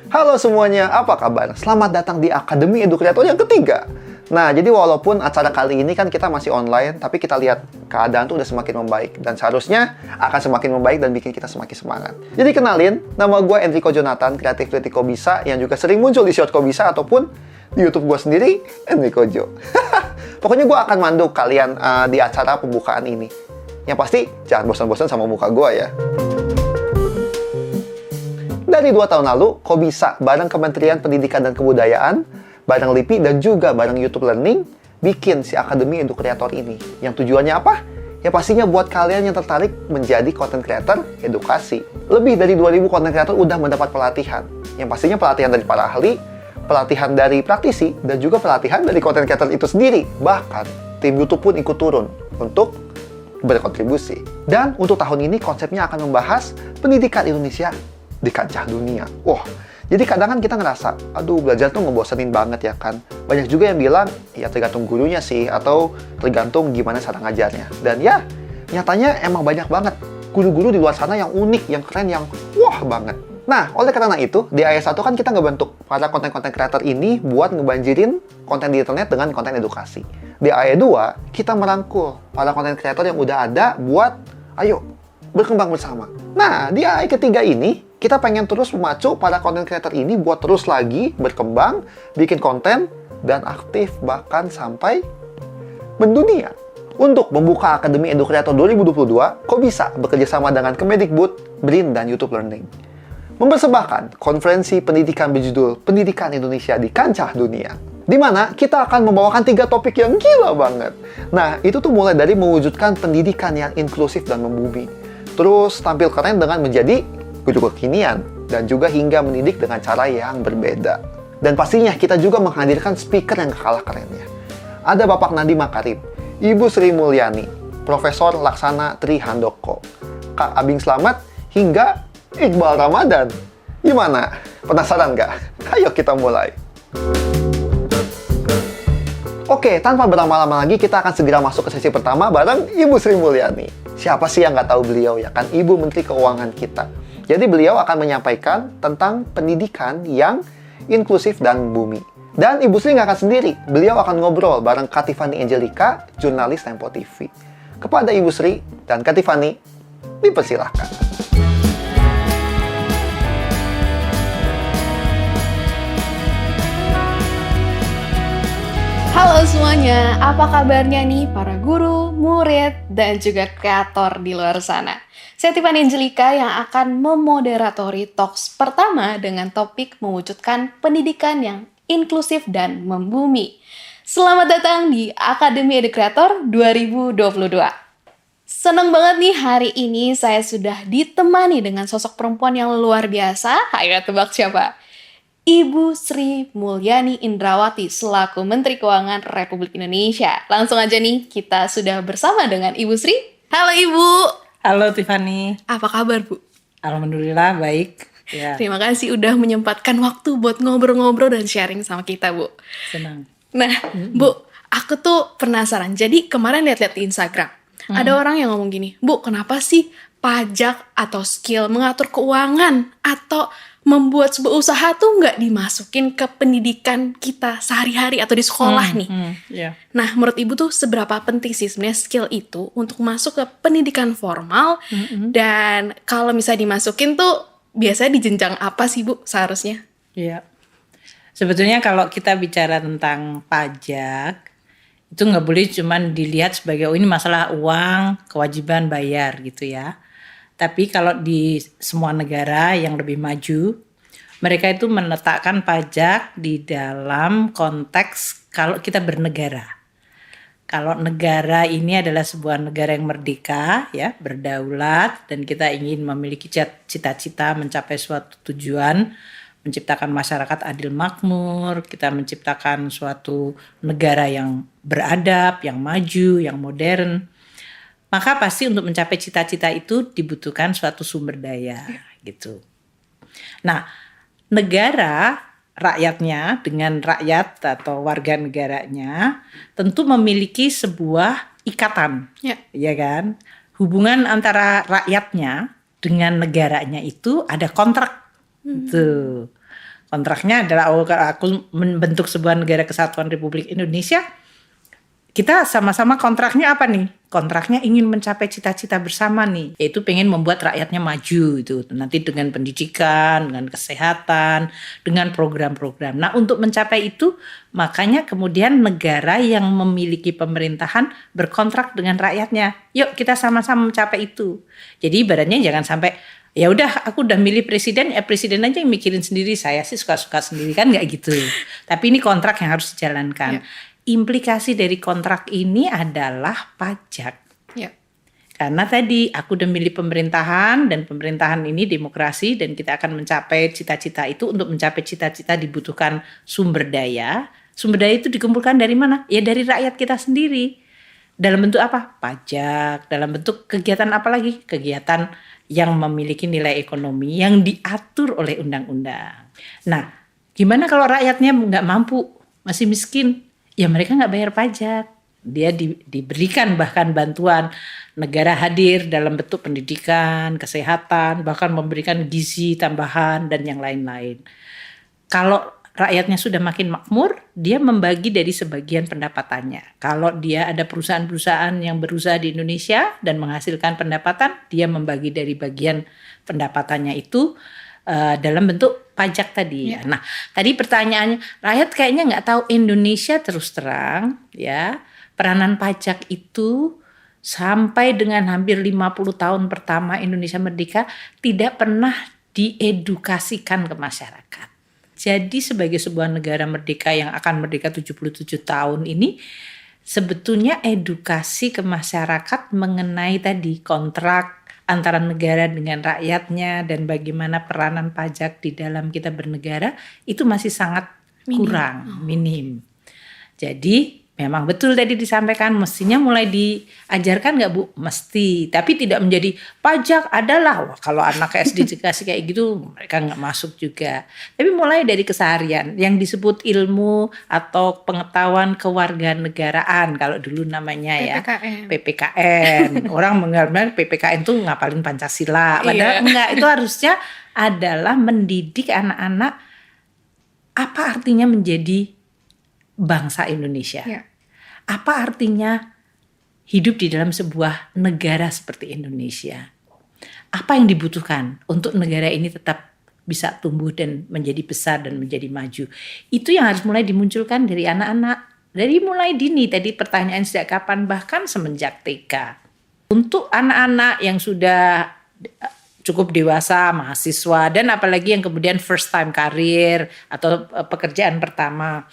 Halo semuanya, apa kabar? Selamat datang di Akademi Edu Kreator yang ketiga. Nah, jadi walaupun acara kali ini kan kita masih online, tapi kita lihat keadaan tuh udah semakin membaik. Dan seharusnya akan semakin membaik dan bikin kita semakin semangat. Jadi kenalin, nama gue Enrico Jonathan, Creativity Kobisa, yang juga sering muncul di Short Kobisa ataupun di YouTube gue sendiri, Enrico Jo. Pokoknya gue akan mandu kalian di acara pembukaan ini. Yang pasti, jangan bosan-bosan sama muka gue ya. Dari 2 tahun lalu, Kobisa bareng Kementerian Pendidikan dan Kebudayaan, bareng LIPI dan juga bareng YouTube Learning, bikin si Akademi Edu Kreator ini. Yang tujuannya apa? Ya pastinya buat kalian yang tertarik menjadi content creator edukasi. Lebih dari 2.000 content creator udah mendapat pelatihan. Yang pastinya pelatihan dari para ahli, pelatihan dari praktisi, dan juga pelatihan dari content creator itu sendiri. Bahkan, tim YouTube pun ikut turun untuk berkontribusi. Dan untuk tahun ini konsepnya akan membahas pendidikan Indonesia di kancah dunia. Wah, jadi kadang kan kita ngerasa, aduh belajar tuh ngebosenin banget ya kan. Banyak juga yang bilang, ya tergantung gurunya sih, atau tergantung gimana cara ngajarnya. Dan ya, nyatanya emang banyak banget guru-guru di luar sana yang unik, yang keren, yang wah banget. Nah, oleh karena itu, di AS1 kan kita ngebentuk para konten-konten creator ini buat ngebanjirin konten di internet dengan konten edukasi. Di AE2, kita merangkul para konten creator yang udah ada buat, ayo, berkembang bersama. Nah, di AE ketiga ini, kita pengen terus memacu para content creator ini buat terus lagi berkembang, bikin konten, dan aktif bahkan sampai mendunia. Untuk membuka Akademi Edu Kreator 2022, Kobisa bekerjasama dengan Kemedikbud, BRIN, dan YouTube Learning mempersembahkan konferensi pendidikan berjudul Pendidikan Indonesia di Kancah Dunia, di mana kita akan membawakan 3 topik yang gila banget. Nah, itu tuh mulai dari mewujudkan pendidikan yang inklusif dan membumi, terus tampil keren dengan menjadi guru kekinian, dan juga hingga mendidik dengan cara yang berbeda. Dan pastinya kita juga menghadirkan speaker yang kalah kerennya. Ada Bapak Nadiem Makarim, Ibu Sri Mulyani, Profesor Laksana Tri Handoko, Kak Abing Slamet, hingga Iqbal Ramadan. Gimana? Penasaran nggak? Ayo kita mulai. Oke, tanpa berlama-lama lagi, kita akan segera masuk ke sesi pertama bareng Ibu Sri Mulyani. Siapa sih yang nggak tahu beliau ya kan? Ibu Menteri Keuangan kita. Jadi beliau akan menyampaikan tentang pendidikan yang inklusif dan bumi. Dan Ibu Sri nggak akan sendiri. Beliau akan ngobrol bareng Kak Tiffany Angelica, jurnalis Tempo TV. Kepada Ibu Sri dan Kak Tiffany, dipersilahkan. Halo semuanya, apa kabarnya nih para guru, murid, dan juga kreator di luar sana? Saya Tiffany Angelica yang akan memoderatori talks pertama dengan topik mewujudkan pendidikan yang inklusif dan membumi. Selamat datang di Akademi Edu Kreator 2022. Senang banget nih hari ini saya sudah ditemani dengan sosok perempuan yang luar biasa. Ayo tebak siapa? Ibu Sri Mulyani Indrawati selaku Menteri Keuangan Republik Indonesia. Langsung aja nih, kita sudah bersama dengan Ibu Sri. Halo Ibu. Halo Tiffany. Apa kabar Bu? Alhamdulillah baik. Ya. Terima kasih udah menyempatkan waktu buat ngobrol-ngobrol dan sharing sama kita Bu. Senang. Nah Bu, aku tuh penasaran. Jadi kemarin lihat-lihat di Instagram, ada orang yang ngomong gini, Bu kenapa sih pajak atau skill mengatur keuangan atau membuat sebuah usaha tuh nggak dimasukin ke pendidikan kita sehari-hari atau di sekolah nih. Yeah. Nah, menurut Ibu tuh seberapa penting sih sebenarnya skill itu untuk masuk ke pendidikan formal? Dan kalau misalnya dimasukin tuh biasanya di jenjang apa sih Bu seharusnya? Iya. Sebetulnya kalau kita bicara tentang pajak, itu nggak boleh cuman dilihat sebagai oh ini masalah uang, kewajiban bayar gitu ya. Tapi kalau di semua negara yang lebih maju, mereka itu meletakkan pajak di dalam konteks kalau kita bernegara. Kalau negara ini adalah sebuah negara yang merdeka, ya, berdaulat, dan kita ingin memiliki cita-cita mencapai suatu tujuan, menciptakan masyarakat adil makmur, kita menciptakan suatu negara yang beradab, yang maju, yang modern. Maka pasti untuk mencapai cita-cita itu dibutuhkan suatu sumber daya gitu. Nah, negara rakyatnya dengan rakyat atau warga negaranya tentu memiliki sebuah ikatan, ya kan? Hubungan antara rakyatnya dengan negaranya itu ada kontrak. Tuh. Kontraknya adalah kalau aku membentuk sebuah negara kesatuan Republik Indonesia, kita sama-sama kontraknya apa nih? Kontraknya ingin mencapai cita-cita bersama nih, yaitu pengen membuat rakyatnya maju itu. Nanti dengan pendidikan, dengan kesehatan, dengan program-program. Nah, untuk mencapai itu, makanya kemudian negara yang memiliki pemerintahan berkontrak dengan rakyatnya. Yuk kita sama-sama mencapai itu. Jadi ibaratnya jangan sampai ya udah aku udah milih presiden, ya presiden aja yang mikirin sendiri, saya sih suka-suka sendiri, kan nggak gitu. Tapi ini kontrak yang harus dijalankan. Implikasi dari kontrak ini adalah pajak. Ya. Karena tadi aku udah milih pemerintahan dan pemerintahan ini demokrasi dan kita akan mencapai cita-cita itu. Untuk mencapai cita-cita dibutuhkan sumber daya. Sumber daya itu dikumpulkan dari mana? Ya dari rakyat kita sendiri. Dalam bentuk apa? Pajak. Dalam bentuk kegiatan apa lagi? Kegiatan yang memiliki nilai ekonomi yang diatur oleh undang-undang. Nah, gimana kalau rakyatnya nggak mampu, masih miskin? Ya mereka nggak bayar pajak. Dia diberikan bahkan bantuan, negara hadir dalam bentuk pendidikan, kesehatan, bahkan memberikan gizi tambahan dan yang lain-lain. Kalau rakyatnya sudah makin makmur, dia membagi dari sebagian pendapatannya. Kalau dia ada perusahaan-perusahaan yang berusaha di Indonesia dan menghasilkan pendapatan, dia membagi dari bagian pendapatannya itu dalam bentuk pajak tadi. Nah, tadi pertanyaannya, rakyat kayaknya nggak tahu Indonesia terus terang, ya peranan pajak itu sampai dengan hampir 50 tahun pertama Indonesia merdeka tidak pernah diedukasikan ke masyarakat. Jadi sebagai sebuah negara merdeka yang akan merdeka 77 tahun ini, sebetulnya edukasi ke masyarakat mengenai tadi kontrak antara negara dengan rakyatnya dan bagaimana peranan pajak di dalam kita bernegara itu masih sangat kurang, minim. Jadi memang betul tadi disampaikan mestinya mulai diajarkan nggak Bu? Mesti, tapi tidak menjadi pajak adalah kalau anak SD dikasih kayak gitu mereka nggak masuk juga. Tapi mulai dari keseharian yang disebut ilmu atau pengetahuan kewarganegaraan kalau dulu namanya ya PPKN. Orang menganggap PPKN tuh ngapalin Pancasila, padahal enggak, itu harusnya adalah mendidik anak-anak apa artinya menjadi bangsa Indonesia. Apa artinya hidup di dalam sebuah negara seperti Indonesia? Apa yang dibutuhkan untuk negara ini tetap bisa tumbuh dan menjadi besar dan menjadi maju? Itu yang harus mulai dimunculkan dari anak-anak. Dari mulai dini, tadi pertanyaan sejak kapan, bahkan semenjak TK. Untuk anak-anak yang sudah cukup dewasa, mahasiswa, dan apalagi yang kemudian first time karir atau pekerjaan pertama,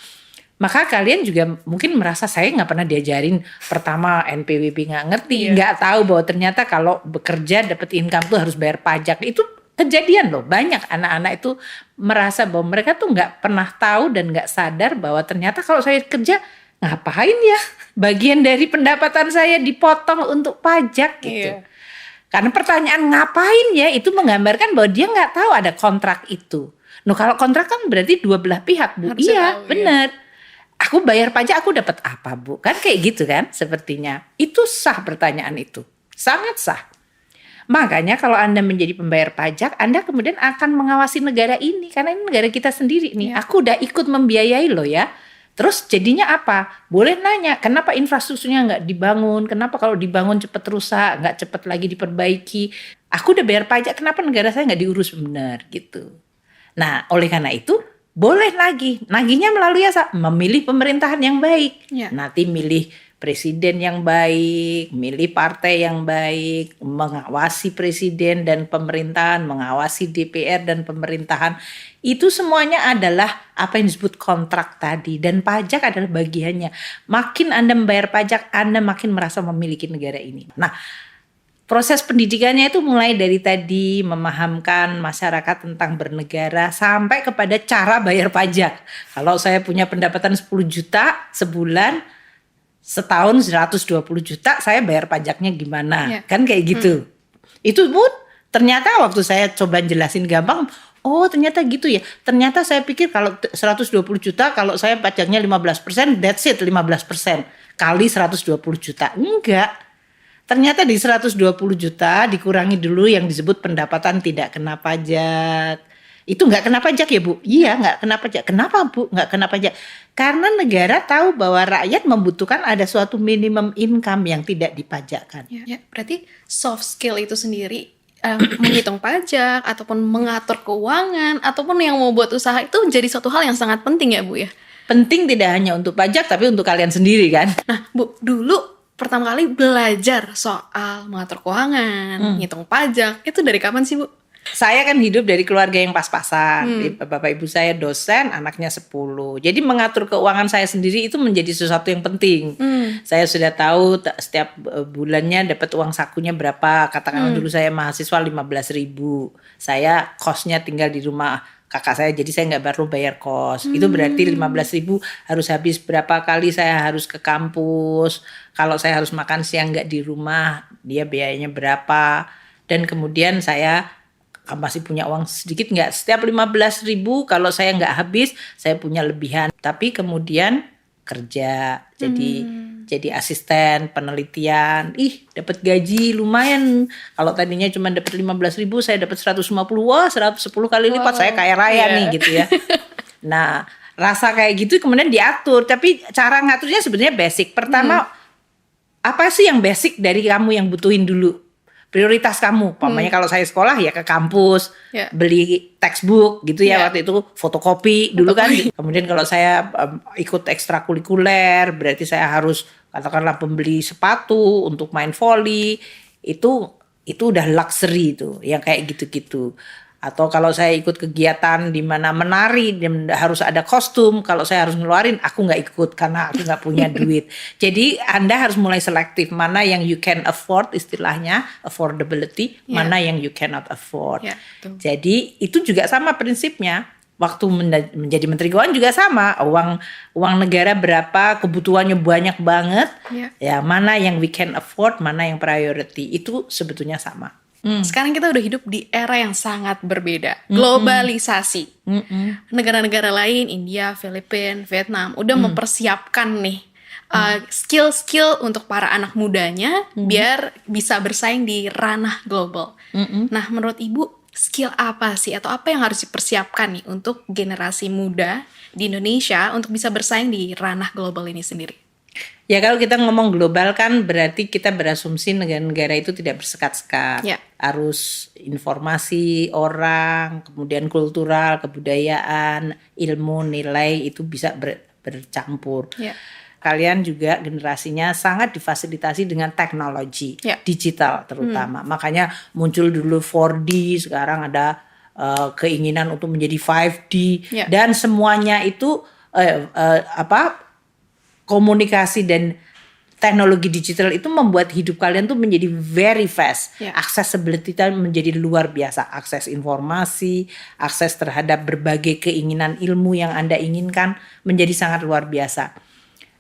maka kalian juga mungkin merasa saya nggak pernah diajarin pertama NPWP, nggak ngerti, nggak tahu bahwa ternyata kalau bekerja dapat income tuh harus bayar pajak. Itu kejadian loh, banyak anak-anak itu merasa bahwa mereka tuh nggak pernah tahu dan nggak sadar bahwa ternyata kalau saya kerja ngapain ya bagian dari pendapatan saya dipotong untuk pajak gitu. Karena pertanyaan ngapain ya itu menggambarkan bahwa dia nggak tahu ada kontrak itu. Nah kalau kontrak kan berarti dua belah pihak Bu. Iya benar. Aku bayar pajak, aku dapat apa Bu? Kan kayak gitu kan sepertinya. Itu sah pertanyaan itu. Sangat sah. Makanya kalau Anda menjadi pembayar pajak, Anda kemudian akan mengawasi negara ini. Karena ini negara kita sendiri nih. Aku udah ikut membiayai loh ya. Terus jadinya apa? Boleh nanya, kenapa infrastrukturnya nggak dibangun? Kenapa kalau dibangun cepat rusak, nggak cepat lagi diperbaiki? Aku udah bayar pajak, kenapa negara saya nggak diurus benar gitu. Nah oleh karena itu, boleh nagihnya melalui memilih pemerintahan yang baik. Nanti milih presiden yang baik, milih partai yang baik, mengawasi presiden dan pemerintahan, mengawasi DPR dan pemerintahan. Itu semuanya adalah apa yang disebut kontrak tadi. Dan pajak adalah bagiannya. Makin Anda membayar pajak, Anda makin merasa memiliki negara ini. Nah, proses pendidikannya itu mulai dari tadi memahamkan masyarakat tentang bernegara sampai kepada cara bayar pajak. Kalau saya punya pendapatan 10 juta sebulan, setahun 120 juta, saya bayar pajaknya gimana? Kan kayak gitu. Itu pun ternyata waktu saya coba jelasin gampang, oh ternyata gitu ya. Ternyata saya pikir kalau 120 juta, kalau saya pajaknya 15%, that's it 15%. Kali 120 juta. Enggak. Ternyata di 120 juta dikurangi dulu yang disebut pendapatan tidak kena pajak. Itu nggak kena pajak ya Bu? Iya nggak kena pajak. Kenapa Bu nggak kena pajak? Karena negara tahu bahwa rakyat membutuhkan ada suatu minimum income yang tidak dipajakkan. Ya, berarti soft skill itu sendiri menghitung pajak ataupun mengatur keuangan ataupun yang mau buat usaha itu jadi suatu hal yang sangat penting ya Bu ya. Penting tidak hanya untuk pajak tapi untuk kalian sendiri kan. Nah Bu, dulu pertama kali belajar soal mengatur keuangan, ngitung pajak, itu dari kapan sih Bu? Saya kan hidup dari keluarga yang pas-pasan. Bapak ibu saya dosen, anaknya 10. Jadi mengatur keuangan saya sendiri itu menjadi sesuatu yang penting. Saya sudah tahu setiap bulannya dapat uang sakunya berapa. Katakanlah dulu saya mahasiswa 15.000. Saya kosnya tinggal di rumah kakak saya, jadi saya nggak perlu bayar kos. Itu berarti 15.000 harus habis berapa kali saya harus ke kampus. Kalau saya harus makan siang nggak di rumah, dia biayanya berapa. Dan kemudian saya masih punya uang sedikit nggak? Setiap 15.000 kalau saya nggak habis, saya punya lebihan. Tapi kemudian kerja, jadi asisten penelitian, dapat gaji lumayan. Kalau tadinya cuma dapat 15.000, saya dapat 150, wah 110 kali lipat, saya kaya raya nih gitu ya. Nah, rasa kayak gitu kemudian diatur, tapi cara ngaturnya sebenarnya basic. Pertama, apa sih yang basic dari kamu yang butuhin dulu? Prioritas kamu, umpamanya kalau saya sekolah ya ke kampus, beli textbook gitu ya, waktu itu fotokopi dulu kan. Kemudian kalau saya ikut ekstrakurikuler, berarti saya harus katakanlah pembeli sepatu untuk main volley, itu udah luxury itu, yang kayak gitu-gitu. Atau kalau saya ikut kegiatan di mana menari dan harus ada kostum, kalau saya harus ngeluarin, aku nggak ikut karena aku nggak punya duit. Jadi Anda harus mulai selektif mana yang you can afford, istilahnya affordability, mana yang you cannot afford. Jadi itu juga sama prinsipnya. Waktu menjadi Menteri Keuangan juga sama, uang negara berapa, kebutuhannya banyak banget, ya mana yang we can afford, mana yang priority, itu sebetulnya sama. Sekarang kita udah hidup di era yang sangat berbeda, globalisasi. Negara-negara lain, India, Filipina, Vietnam, udah mempersiapkan nih skill-skill untuk para anak mudanya biar bisa bersaing di ranah global. Nah, menurut Ibu, skill apa sih atau apa yang harus dipersiapkan nih untuk generasi muda di Indonesia untuk bisa bersaing di ranah global ini sendiri? Ya kalau kita ngomong global kan berarti kita berasumsi negara-negara itu tidak bersekat-sekat. Arus informasi orang, kemudian kultural, kebudayaan, ilmu, nilai itu bisa bercampur. Kalian juga generasinya sangat difasilitasi dengan teknologi digital terutama. Makanya muncul dulu 4D, sekarang ada keinginan untuk menjadi 5D dan semuanya itu komunikasi dan teknologi digital itu membuat hidup kalian tuh menjadi very fast. Accessibility menjadi luar biasa. Akses informasi, akses terhadap berbagai keinginan ilmu yang Anda inginkan menjadi sangat luar biasa.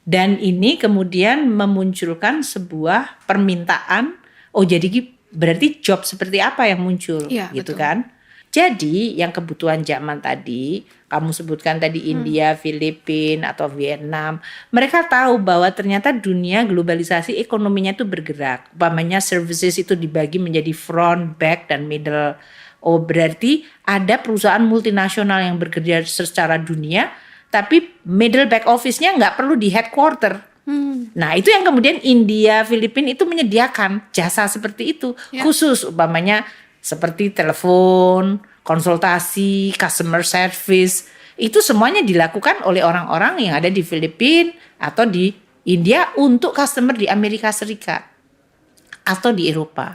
Dan ini kemudian memunculkan sebuah permintaan, jadi berarti job seperti apa yang muncul gitu kan. Jadi yang kebutuhan zaman tadi, kamu sebutkan tadi India, Filipina atau Vietnam, mereka tahu bahwa ternyata dunia globalisasi ekonominya itu bergerak. Umpamanya services itu dibagi menjadi front, back, dan middle. Berarti ada perusahaan multinasional yang bekerja secara dunia, tapi middle back office-nya nggak perlu di headquarter. Nah itu yang kemudian India, Filipina itu menyediakan jasa seperti itu. Khusus umpamanya seperti telepon, konsultasi, customer service, itu semuanya dilakukan oleh orang-orang yang ada di Filipina atau di India untuk customer di Amerika Serikat atau di Eropa.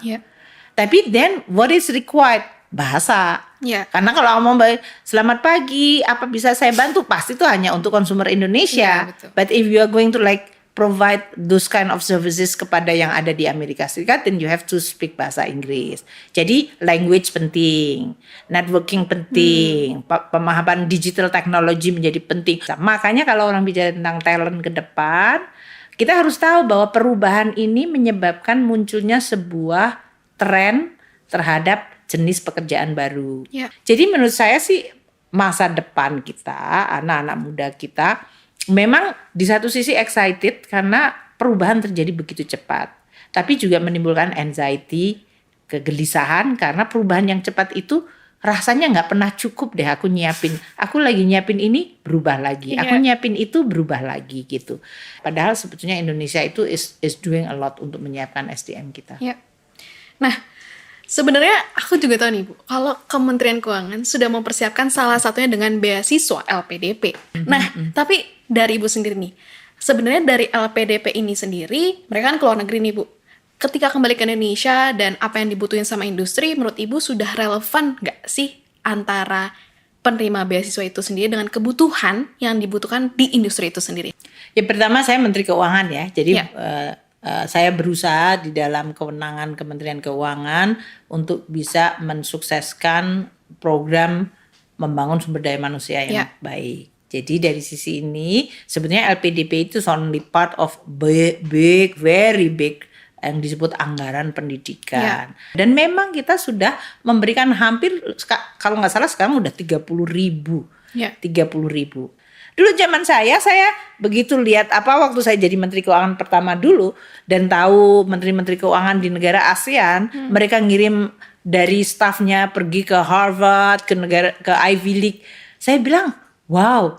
Tapi then what is required? Bahasa. Karena kalau ngomong selamat pagi, apa bisa saya bantu? Pasti itu hanya untuk konsumer Indonesia. But if you are going to provide those kind of services kepada yang ada di Amerika Serikat, then you have to speak bahasa Inggris. Jadi language penting, networking penting, pemahaman digital technology menjadi penting. Makanya kalau orang bicara tentang talent ke depan, kita harus tahu bahwa perubahan ini menyebabkan munculnya sebuah tren terhadap jenis pekerjaan baru. Jadi menurut saya sih masa depan kita, anak-anak muda kita, memang di satu sisi excited karena perubahan terjadi begitu cepat. Tapi juga menimbulkan anxiety, kegelisahan karena perubahan yang cepat itu rasanya nggak pernah cukup deh aku nyiapin. Aku lagi nyiapin ini berubah lagi. Aku nyiapin itu berubah lagi gitu. Padahal sebetulnya Indonesia itu is doing a lot untuk menyiapkan SDM kita. Ya. Nah, sebenarnya aku juga tahu nih Bu, kalau Kementerian Keuangan sudah mempersiapkan salah satunya dengan beasiswa LPDP. Nah, tapi dari Ibu sendiri nih, sebenarnya dari LPDP ini sendiri, mereka kan ke luar negeri nih Bu. Ketika kembali ke Indonesia dan apa yang dibutuhin sama industri, menurut Ibu sudah relevan nggak sih antara penerima beasiswa itu sendiri dengan kebutuhan yang dibutuhkan di industri itu sendiri? Ya pertama saya Menteri Keuangan ya, jadi Ya. saya berusaha di dalam kewenangan Kementerian Keuangan untuk bisa mensukseskan program membangun sumber daya manusia yang baik. Jadi dari sisi ini sebetulnya LPDP itu only part of big, very big yang disebut anggaran pendidikan. Dan memang kita sudah memberikan hampir, kalau nggak salah sekarang udah 30.000. 30.000. Dulu zaman saya begitu lihat waktu saya jadi Menteri Keuangan pertama dulu dan tahu menteri-menteri keuangan di negara ASEAN, mereka ngirim dari stafnya pergi ke Harvard, ke Ivy League. Saya bilang, wow,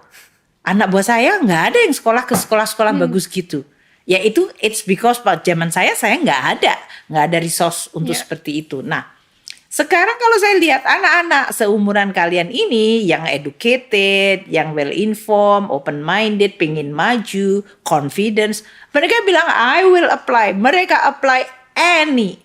anak buah saya nggak ada yang sekolah ke sekolah-sekolah bagus gitu. Ya itu it's because pada zaman saya nggak ada resource untuk seperti itu. Nah, sekarang kalau saya lihat anak-anak seumuran kalian ini yang educated, yang well informed, open minded, pengen maju, confidence, mereka bilang I will apply. Mereka apply any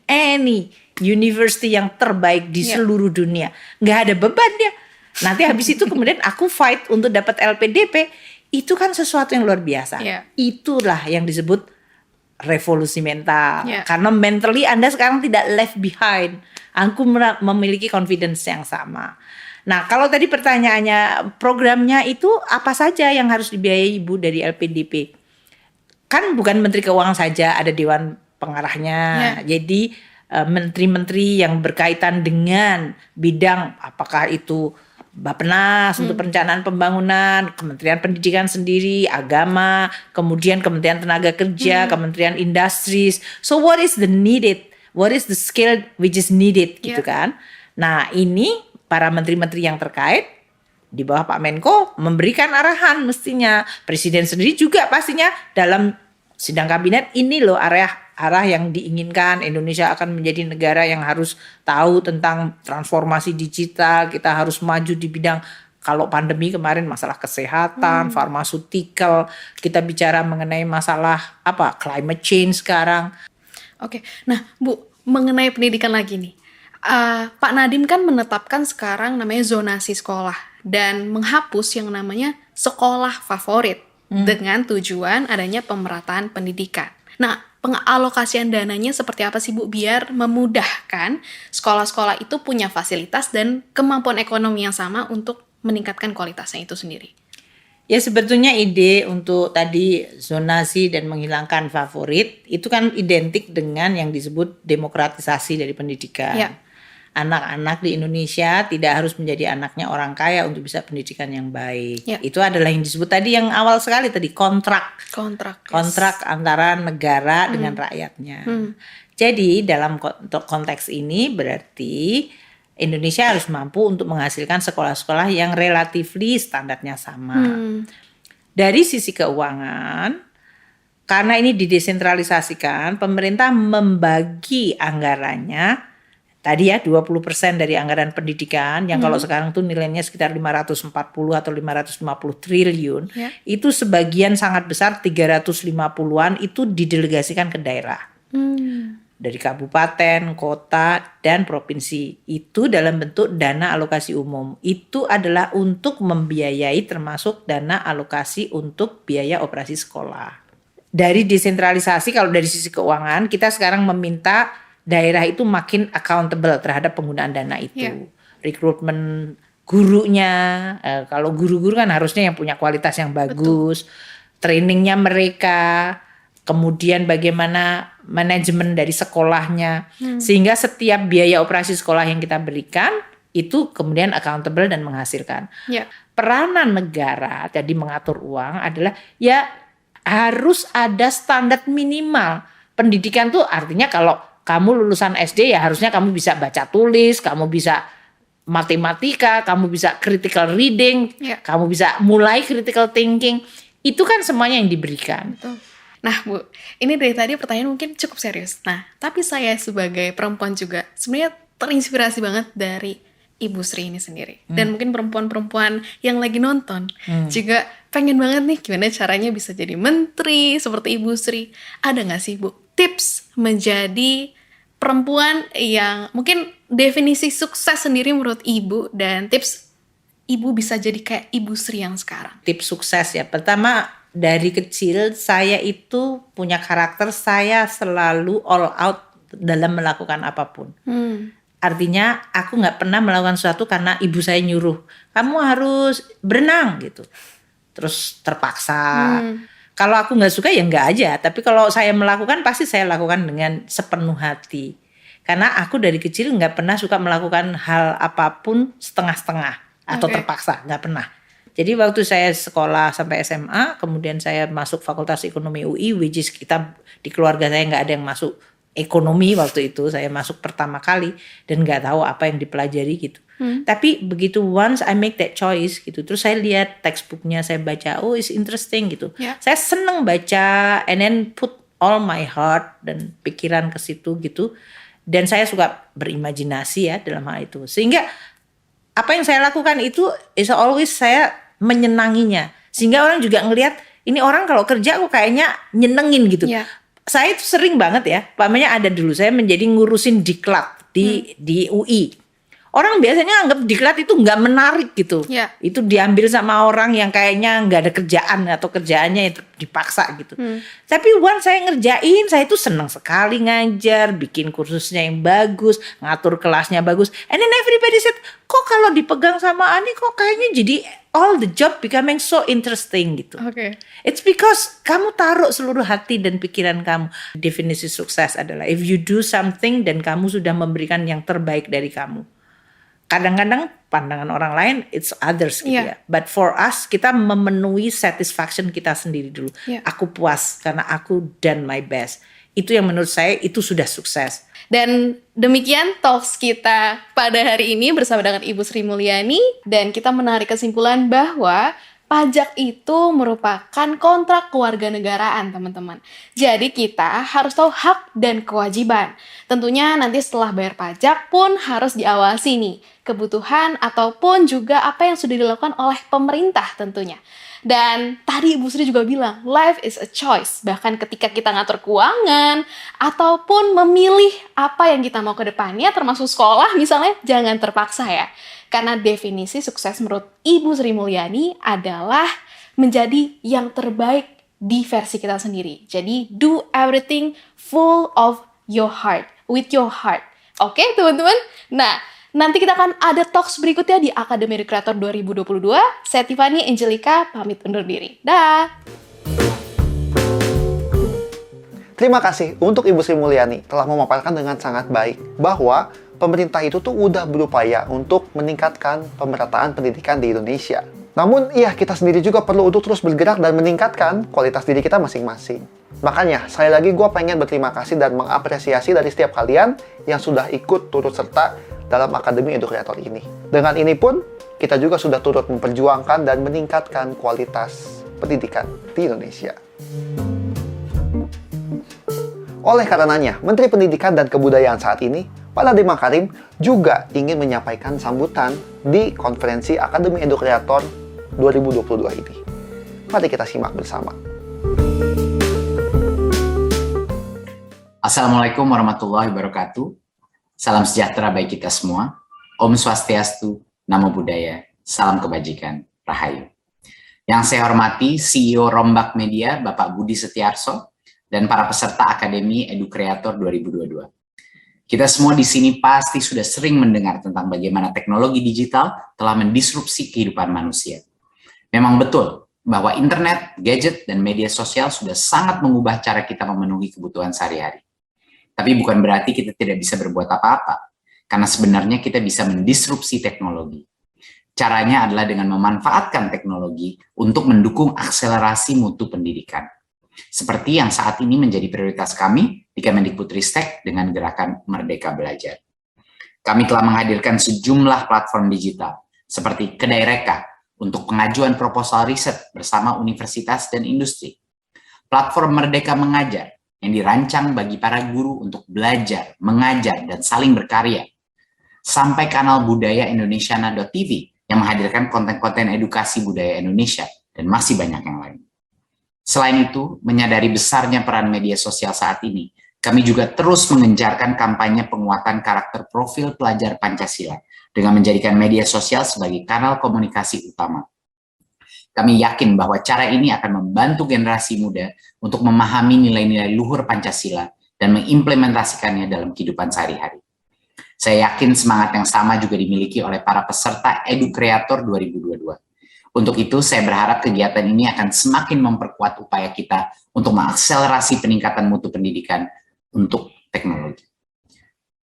university yang terbaik di seluruh dunia. Nggak ada beban dia. Nanti habis itu kemudian aku fight untuk dapat LPDP. Itu kan sesuatu yang luar biasa. Itulah yang disebut revolusi mental. Karena mentally Anda sekarang tidak left behind. Aku memiliki confidence yang sama. Nah, kalau tadi pertanyaannya programnya itu apa saja yang harus dibiayai Ibu dari LPDP? Kan bukan Menteri Keuangan saja, ada Dewan Pengarahnya. Jadi menteri-menteri yang berkaitan dengan bidang apakah itu Bappenas untuk perencanaan pembangunan, Kementerian Pendidikan sendiri, Agama, kemudian Kementerian Tenaga Kerja, Kementerian Industries. So what is the needed? What is the skill which is needed gitu kan? Nah, ini para menteri-menteri yang terkait di bawah Pak Menko memberikan arahan mestinya. Presiden sendiri juga pastinya dalam sidang kabinet ini loh arah yang diinginkan. Indonesia akan menjadi negara yang harus tahu tentang transformasi digital. Kita harus maju di bidang, kalau pandemi kemarin masalah kesehatan, farmaceutical. Kita bicara mengenai masalah climate change sekarang. Oke, nah Bu, mengenai pendidikan lagi nih. Pak Nadiem kan menetapkan sekarang namanya zonasi sekolah dan menghapus yang namanya sekolah favorit dengan tujuan adanya pemerataan pendidikan. Nah, pengalokasian dananya seperti apa sih Bu biar memudahkan sekolah-sekolah itu punya fasilitas dan kemampuan ekonomi yang sama untuk meningkatkan kualitasnya itu sendiri? Ya sebetulnya ide untuk tadi zonasi dan menghilangkan favorit itu kan identik dengan yang disebut demokratisasi dari pendidikan. Anak-anak di Indonesia tidak harus menjadi anaknya orang kaya untuk bisa pendidikan yang baik. Itu adalah yang disebut tadi yang awal sekali tadi kontrak antara negara dengan rakyatnya. Jadi dalam konteks ini berarti Indonesia harus mampu untuk menghasilkan sekolah-sekolah yang relatifly standarnya sama. Dari sisi keuangan, karena ini didesentralisasikan, pemerintah membagi anggarannya tadi ya 20% dari anggaran pendidikan yang kalau sekarang tuh nilainya sekitar 540 atau 550 triliun. Itu sebagian sangat besar 350-an itu didelegasikan ke daerah. Dari kabupaten, kota, dan provinsi. Itu dalam bentuk dana alokasi umum. Itu adalah untuk membiayai termasuk dana alokasi untuk biaya operasi sekolah. Dari desentralisasi kalau dari sisi keuangan kita sekarang meminta daerah itu makin accountable terhadap penggunaan dana itu. Rekrutmen gurunya, kalau guru-guru kan harusnya yang punya kualitas yang bagus. Trainingnya mereka, kemudian bagaimana manajemen dari sekolahnya. Sehingga setiap biaya operasi sekolah yang kita berikan itu kemudian accountable dan menghasilkan. Peranan negara jadi mengatur uang adalah ya harus ada standar minimal. Pendidikan tuh artinya kalau kamu lulusan SD ya harusnya kamu bisa baca tulis, kamu bisa matematika, kamu bisa critical reading, Ya. kamu bisa mulai critical thinking. Itu kan semuanya yang diberikan. Betul. Nah, Bu, ini dari tadi pertanyaan mungkin cukup serius. Nah, tapi saya sebagai perempuan juga sebenarnya terinspirasi banget dari Ibu Sri ini sendiri. Dan mungkin perempuan-perempuan yang lagi nonton juga pengen banget nih gimana caranya bisa jadi menteri seperti Ibu Sri. Ada nggak sih, Bu, tips menjadi perempuan yang mungkin definisi sukses sendiri menurut Ibu dan tips Ibu bisa jadi kayak Ibu Sri yang sekarang? Tips sukses ya. Pertama, dari kecil saya itu punya karakter, saya selalu all out dalam melakukan apapun. Artinya aku nggak pernah melakukan sesuatu karena ibu saya nyuruh, kamu harus berenang gitu. Terus terpaksa. Kalau aku nggak suka ya nggak aja. Tapi kalau saya melakukan pasti saya lakukan dengan sepenuh hati. Karena aku dari kecil nggak pernah suka melakukan hal apapun setengah-setengah atau Oke. terpaksa, nggak pernah. Jadi waktu saya sekolah sampai SMA, kemudian saya masuk Fakultas Ekonomi UI, which is kita di keluarga saya nggak ada yang masuk ekonomi waktu itu. Saya masuk pertama kali dan nggak tahu apa yang dipelajari gitu. Tapi begitu once I make that choice gitu, terus saya lihat textbooknya, saya baca, oh it's interesting gitu. Ya. Saya seneng baca and then put all my heart dan pikiran ke situ gitu. Dan saya suka berimajinasi ya dalam hal itu. Sehingga apa yang saya lakukan itu is always saya menyenanginya. Sehingga orang juga ngelihat ini orang kalau kerja kok kayaknya nyenengin gitu. Ya. Saya itu sering banget ya, pamannya ada dulu saya menjadi ngurusin diklat di UI. Orang biasanya anggap diklat itu nggak menarik gitu. Ya. Itu diambil sama orang yang kayaknya nggak ada kerjaan atau kerjaannya itu dipaksa gitu. Tapi once saya ngerjain, saya itu senang sekali ngajar, bikin kursusnya yang bagus, ngatur kelasnya bagus. And then everybody said, kok kalau dipegang sama Ani kok kayaknya jadi all the job becoming so interesting gitu. Oke. It's because kamu taruh seluruh hati dan pikiran kamu. Definisi sukses adalah if you do something dan kamu sudah memberikan yang terbaik dari kamu. Kadang-kadang pandangan orang lain it's others gitu Iya. ya. But for us kita memenuhi satisfaction kita sendiri dulu. Iya. Aku puas karena aku done my best. Itu yang menurut saya itu sudah sukses. Dan demikian talks kita pada hari ini bersama dengan Ibu Sri Mulyani, dan kita menarik kesimpulan bahwa pajak itu merupakan kontrak kewarganegaraan, teman-teman. Jadi kita harus tahu hak dan kewajiban. Tentunya nanti setelah bayar pajak pun harus diawasi nih kebutuhan ataupun juga apa yang sudah dilakukan oleh pemerintah tentunya. Dan tadi Ibu Sri juga bilang, life is a choice. Bahkan ketika kita ngatur keuangan, ataupun memilih apa yang kita mau ke depannya, termasuk sekolah misalnya, jangan terpaksa ya. Karena definisi sukses menurut Ibu Sri Mulyani adalah menjadi yang terbaik di versi kita sendiri. Jadi, do everything full of your heart, with your heart. Oke, teman-teman? Nah, nanti kita akan ada talks berikutnya di Akademi Kreator 2022. Saya Tiffany Angelica, pamit undur diri. Dah! Terima kasih untuk Ibu Sri Mulyani telah memaparkan dengan sangat baik bahwa pemerintah itu tuh udah berupaya untuk meningkatkan pemerataan pendidikan di Indonesia. Namun, iya kita sendiri juga perlu untuk terus bergerak dan meningkatkan kualitas diri kita masing-masing. Makanya, sekali lagi gue pengen berterima kasih dan mengapresiasi dari setiap kalian yang sudah ikut turut serta dalam Akademi Edukreator ini. Dengan ini pun, kita juga sudah turut memperjuangkan dan meningkatkan kualitas pendidikan di Indonesia. Oleh karenanya, Menteri Pendidikan dan Kebudayaan saat ini, Pak Nadiem Makarim, juga ingin menyampaikan sambutan di konferensi Akademi Edukreator 2022 ini. Mari kita simak bersama. Assalamualaikum warahmatullahi wabarakatuh. Salam sejahtera bagi kita semua. Om Swastiastu, Namo Buddhaya, salam kebajikan, Rahayu. Yang saya hormati CEO Rombak Media, Bapak Budi Setiarso, dan para peserta Akademi Edukreator 2022. Kita semua di sini pasti sudah sering mendengar tentang bagaimana teknologi digital telah mendisrupsi kehidupan manusia. Memang betul bahwa internet, gadget, dan media sosial sudah sangat mengubah cara kita memenuhi kebutuhan sehari-hari. Tapi bukan berarti kita tidak bisa berbuat apa-apa, karena sebenarnya kita bisa mendisrupsi teknologi. Caranya adalah dengan memanfaatkan teknologi untuk mendukung akselerasi mutu pendidikan. Seperti yang saat ini menjadi prioritas kami di Kemendikbudristek dengan gerakan Merdeka Belajar. Kami telah menghadirkan sejumlah platform digital, seperti Kedai Reka, untuk pengajuan proposal riset bersama universitas dan industri. Platform Merdeka Mengajar, yang dirancang bagi para guru untuk belajar, mengajar, dan saling berkarya. Sampai kanal Budaya Indonesiana.tv, yang menghadirkan konten-konten edukasi budaya Indonesia, dan masih banyak yang lain. Selain itu, menyadari besarnya peran media sosial saat ini, kami juga terus mengencarkan kampanye penguatan karakter profil pelajar Pancasila dengan menjadikan media sosial sebagai kanal komunikasi utama. Kami yakin bahwa cara ini akan membantu generasi muda untuk memahami nilai-nilai luhur Pancasila dan mengimplementasikannya dalam kehidupan sehari-hari. Saya yakin semangat yang sama juga dimiliki oleh para peserta EduCreator 2022. Untuk itu, saya berharap kegiatan ini akan semakin memperkuat upaya kita untuk mengakselerasi peningkatan mutu pendidikan untuk teknologi.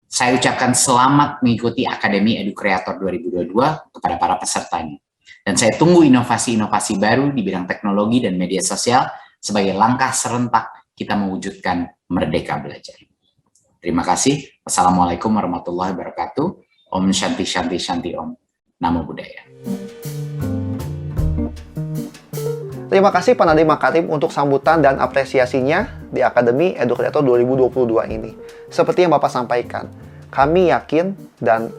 Saya ucapkan selamat mengikuti Akademi EduCreator 2022 kepada para pesertanya. Dan saya tunggu inovasi-inovasi baru di bidang teknologi dan media sosial sebagai langkah serentak kita mewujudkan merdeka belajar. Terima kasih. Wassalamualaikum warahmatullahi wabarakatuh. Om Shanti Shanti Shanti Om. Namo Buddhaya. Terima kasih Pak Nadiem Makarim untuk sambutan dan apresiasinya di Akademi EduCreator 2022 ini. Seperti yang Bapak sampaikan, kami yakin dan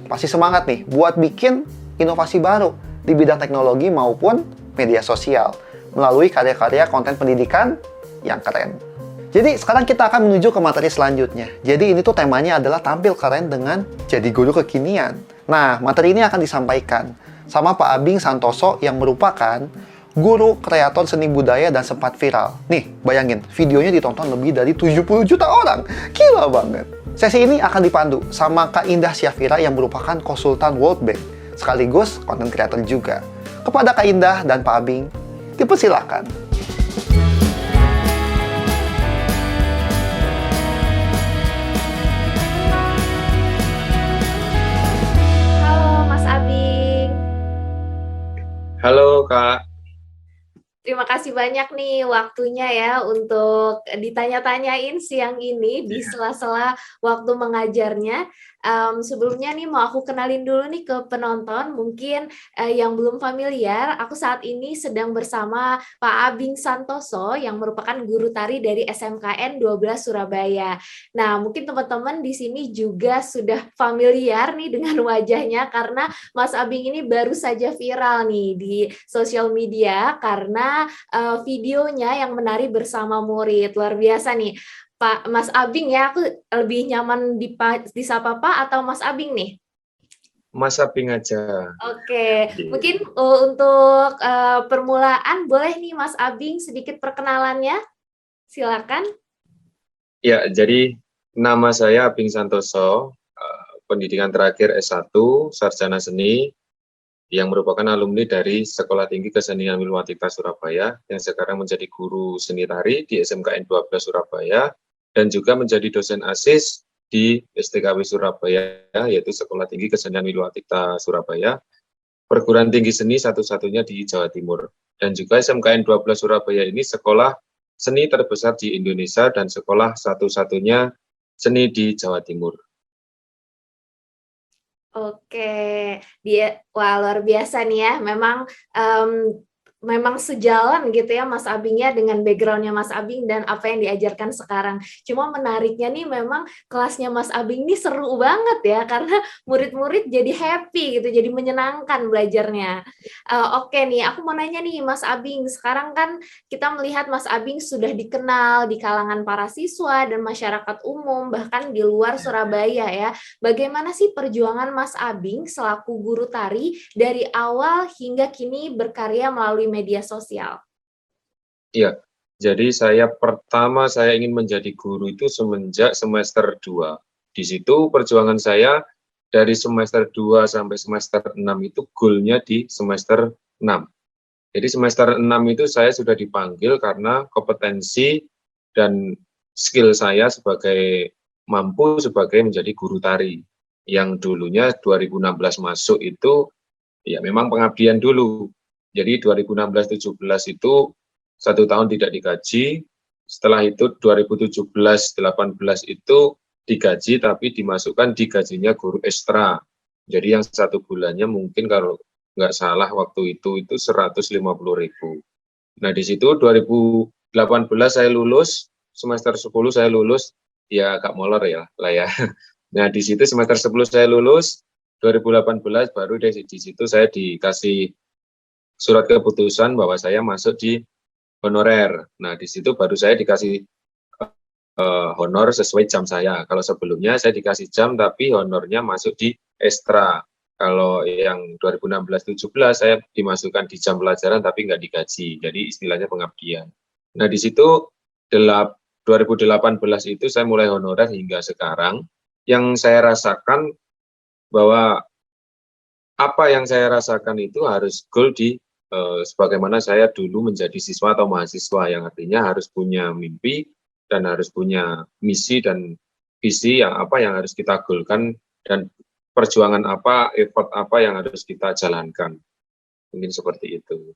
pasti semangat nih buat bikin inovasi baru di bidang teknologi maupun media sosial melalui karya-karya konten pendidikan yang keren. Jadi sekarang kita akan menuju ke materi selanjutnya. Jadi ini tuh temanya adalah tampil keren dengan jadi guru kekinian. Nah, materi ini akan disampaikan sama Pak Abing Santoso yang merupakan guru kreator seni budaya dan sempat viral. Nih, bayangin, videonya ditonton lebih dari 70 juta orang. Gila banget. Sesi ini akan dipandu sama Kak Indah Syafira yang merupakan konsultan World Bank, sekaligus konten kreator juga. Kepada Kak Indah dan Pak Abing, dipersilakan. Halo Mas Abing. Halo Kak. Terima kasih banyak nih waktunya ya untuk ditanya-tanyain siang ini di sela-sela waktu mengajarnya. Sebelumnya nih mau aku kenalin dulu nih ke penonton, mungkin yang belum familiar, aku saat ini sedang bersama Pak Abing Santoso yang merupakan guru tari dari SMKN 12 Surabaya. Nah, mungkin teman-teman di sini juga sudah familiar nih dengan wajahnya karena Mas Abing ini baru saja viral nih di sosial media karena videonya yang menari bersama murid. Luar biasa nih. Pak Mas Abing ya, aku lebih nyaman disapa Pak atau Mas Abing nih? Mas Abing aja. Oke, mungkin untuk permulaan boleh nih Mas Abing sedikit perkenalannya? Silakan. Ya, jadi nama saya Abing Santoso, pendidikan terakhir S1, Sarjana Seni, yang merupakan alumni dari Sekolah Tinggi Kesenian Wilwatikta Surabaya, yang sekarang menjadi guru seni tari di SMKN 12 Surabaya, dan juga menjadi dosen ASIS di STKW Surabaya, yaitu Sekolah Tinggi Kesenian Wilwatikta Surabaya, perguruan tinggi seni satu-satunya di Jawa Timur. Dan juga SMKN 12 Surabaya ini sekolah seni terbesar di Indonesia dan sekolah satu-satunya seni di Jawa Timur. Oke, wah luar biasa nih ya. Memang sejalan gitu ya Mas Abingnya dengan backgroundnya Mas Abing dan apa yang diajarkan sekarang. Cuma menariknya nih memang kelasnya Mas Abing ini seru banget ya karena murid-murid jadi happy gitu, jadi menyenangkan belajarnya. Oke nih, aku mau nanya nih Mas Abing, sekarang kan kita melihat Mas Abing sudah dikenal di kalangan para siswa dan masyarakat umum bahkan di luar Surabaya ya. Bagaimana sih perjuangan Mas Abing selaku guru tari dari awal hingga kini berkarya melalui media sosial? Iya, jadi pertama saya ingin menjadi guru itu semenjak semester 2. Di situ perjuangan saya dari semester 2 sampai semester 6 itu goalnya di semester 6. Jadi semester 6 itu saya sudah dipanggil karena kompetensi dan skill saya mampu sebagai menjadi guru tari. Yang dulunya 2016 masuk itu ya memang pengabdian dulu. Jadi 2016-17 itu 1 tahun tidak digaji, setelah itu 2017-18 itu digaji tapi dimasukkan di gajinya guru ekstra. Jadi yang 1 bulannya mungkin kalau nggak salah waktu itu 150.000. Nah di situ 2018 saya lulus, semester 10 saya lulus, ya agak molor ya lah ya. Nah di situ semester 10 saya lulus, 2018 baru di situ saya dikasih surat keputusan bahwa saya masuk di honorer. Nah di situ baru saya dikasih honor sesuai jam saya. Kalau sebelumnya saya dikasih jam tapi honornya masuk di ekstra. Kalau yang 2016-17 saya dimasukkan di jam pelajaran tapi nggak digaji. Jadi istilahnya pengabdian. Nah di situ 2018 itu saya mulai honorer hingga sekarang. Yang saya rasakan bahwa apa yang saya rasakan itu harus goal di sebagaimana saya dulu menjadi siswa atau mahasiswa, yang artinya harus punya mimpi dan harus punya misi dan visi yang harus kita goalkan, dan perjuangan apa, effort apa yang harus kita jalankan. Mungkin seperti itu.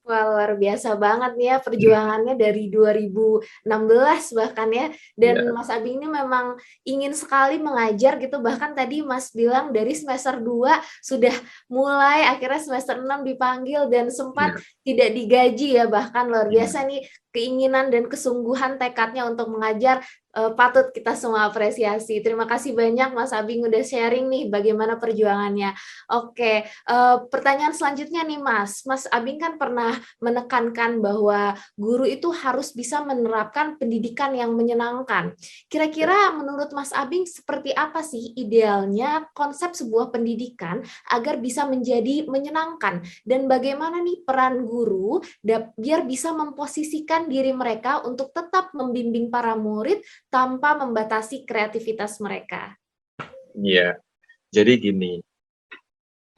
Wah, luar biasa banget nih ya perjuangannya dari 2016 bahkan ya. Dan Mas Abi ini memang ingin sekali mengajar gitu. Bahkan tadi Mas bilang dari semester 2 sudah mulai, akhirnya semester 6 dipanggil dan sempat tidak digaji ya. Bahkan luar biasa nih keinginan dan kesungguhan tekadnya untuk mengajar, patut kita semua apresiasi. Terima kasih banyak Mas Abi udah sharing nih bagaimana perjuangannya. Oke, pertanyaan selanjutnya nih Mas Abi kan pernah menekankan bahwa guru itu harus bisa menerapkan pendidikan yang menyenangkan. Kira-kira menurut Mas Abi seperti apa sih idealnya konsep sebuah pendidikan agar bisa menjadi menyenangkan, dan bagaimana nih peran guru biar bisa memposisikan diri mereka untuk tetap membimbing para murid tanpa membatasi kreativitas mereka? Iya, jadi gini,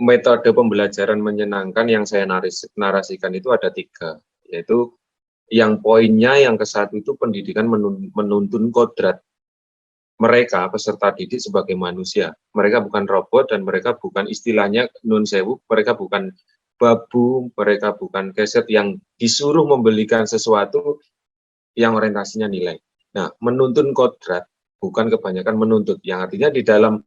metode pembelajaran menyenangkan yang saya narasikan itu ada 3, yaitu yang poinnya yang ke-1 itu pendidikan menuntun kodrat mereka peserta didik sebagai manusia. Mereka bukan robot dan mereka bukan istilahnya nun sewu, mereka bukan babu, mereka bukan keset yang disuruh membelikan sesuatu yang orientasinya nilai. Nah, menuntun kodrat bukan kebanyakan menuntut, yang artinya di dalam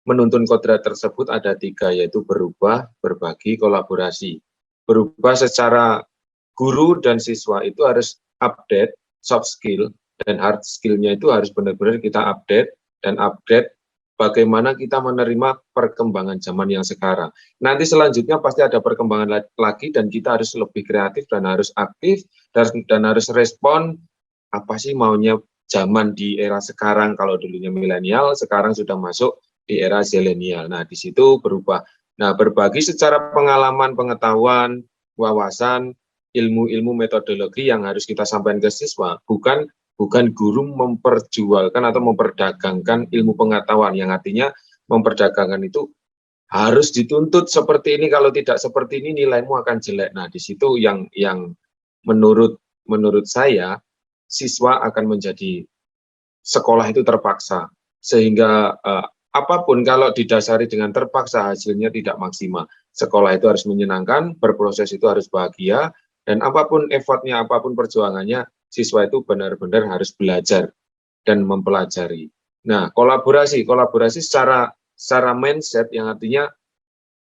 menuntun kodrat tersebut ada 3, yaitu berubah, berbagi, kolaborasi. Berubah secara guru dan siswa itu harus update soft skill, dan hard skill-nya itu harus benar-benar kita update bagaimana kita menerima perkembangan zaman yang sekarang. Nanti selanjutnya pasti ada perkembangan lagi dan kita harus lebih kreatif dan harus aktif dan harus respon apa sih maunya zaman di era sekarang. Kalau dulunya milenial, sekarang sudah masuk di era zilenial. Nah, di situ berubah. Nah, berbagi secara pengalaman, pengetahuan, wawasan, ilmu-ilmu metodologi yang harus kita sampaikan ke siswa, bukan guru memperjualkan atau memperdagangkan ilmu pengetahuan, yang artinya memperdagangkan itu harus dituntut seperti ini, kalau tidak seperti ini nilaimu akan jelek. Nah, di situ yang menurut saya siswa akan menjadi sekolah itu terpaksa, sehingga apapun kalau didasari dengan terpaksa hasilnya tidak maksimal. Sekolah itu harus menyenangkan, berproses itu harus bahagia, dan apapun effortnya, apapun perjuangannya, siswa itu benar-benar harus belajar dan mempelajari. Nah, kolaborasi secara mindset, yang artinya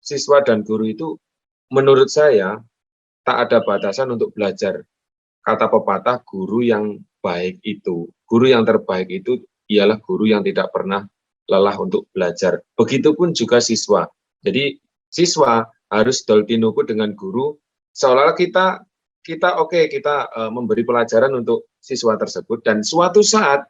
siswa dan guru itu menurut saya tak ada batasan untuk belajar. Kata pepatah, guru yang terbaik itu ialah guru yang tidak pernah lelah untuk belajar. Begitupun juga siswa. Jadi siswa harus doltinuku dengan guru, seolah-olah kita memberi pelajaran untuk siswa tersebut, dan suatu saat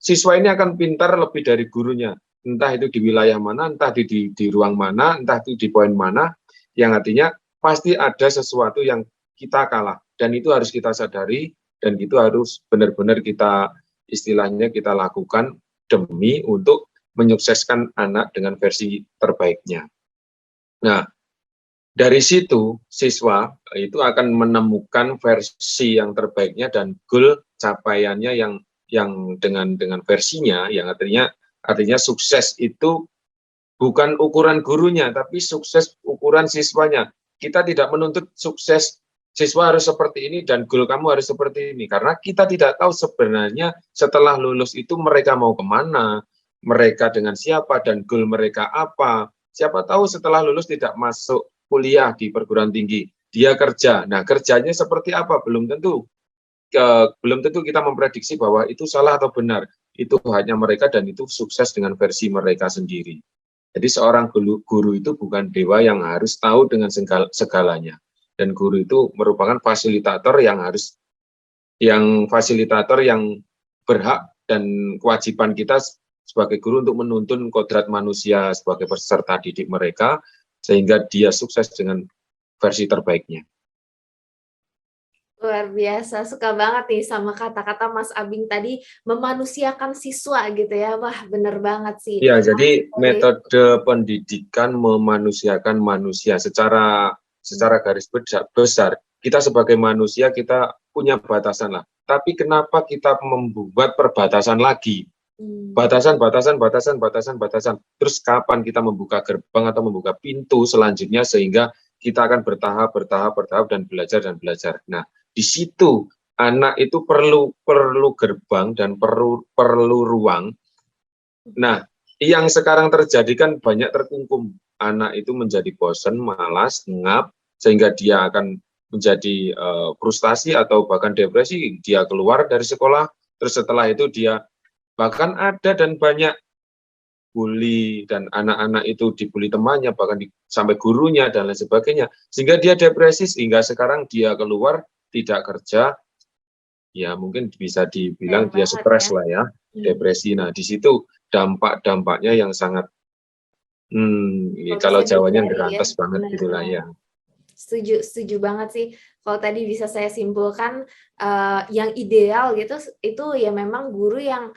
siswa ini akan pintar lebih dari gurunya, entah itu di wilayah mana, entah di ruang mana, entah itu di poin mana, yang artinya pasti ada sesuatu yang kita kalah, dan itu harus kita sadari, dan itu harus benar-benar kita istilahnya kita lakukan demi untuk menyukseskan anak dengan versi terbaiknya. Nah, dari situ siswa itu akan menemukan versi yang terbaiknya dan goal capaiannya yang dengan versinya, yang artinya sukses itu bukan ukuran gurunya tapi sukses ukuran siswanya. Kita tidak menuntut sukses siswa harus seperti ini dan goal kamu harus seperti ini. Karena kita tidak tahu sebenarnya setelah lulus itu mereka mau kemana, mereka dengan siapa, dan goal mereka apa. Siapa tahu setelah lulus tidak masuk kuliah di perguruan tinggi, dia kerja. Nah, kerjanya seperti apa? Belum tentu. Belum tentu kita memprediksi bahwa itu salah atau benar. Itu hanya mereka dan itu sukses dengan versi mereka sendiri. Jadi seorang guru itu bukan dewa yang harus tahu dengan segalanya. Dan guru itu merupakan fasilitator yang berhak dan kewajiban kita sebagai guru untuk menuntun kodrat manusia sebagai peserta didik mereka sehingga dia sukses dengan versi terbaiknya. Luar biasa, suka banget nih sama kata-kata Mas Abing tadi, memanusiakan siswa gitu ya. Wah, bener banget sih. Ya, jadi metode pendidikan memanusiakan manusia secara garis besar. Kita sebagai manusia kita punya batasan lah. Tapi kenapa kita membuat perbatasan lagi? Batasan. Terus kapan kita membuka gerbang atau membuka pintu selanjutnya sehingga kita akan bertahap dan belajar. Nah, di situ anak itu perlu gerbang dan perlu ruang. Nah, yang sekarang terjadi kan banyak terkungkum. Anak itu menjadi bosan, malas, ngap, sehingga dia akan menjadi frustasi atau bahkan depresi. Dia keluar dari sekolah, terus setelah itu dia bahkan ada dan banyak bully, dan anak-anak itu dibully temannya, bahkan sampai gurunya dan lain sebagainya. Sehingga dia depresi, sehingga sekarang dia keluar, tidak kerja, ya mungkin bisa dibilang dia stres lah ya, depresi. Nah, di situ dampak-dampaknya yang sangat kalau Jawanya ngerantes banget gitulah ya. Setuju banget sih. Kalau tadi bisa saya simpulkan, yang ideal gitu itu ya memang guru yang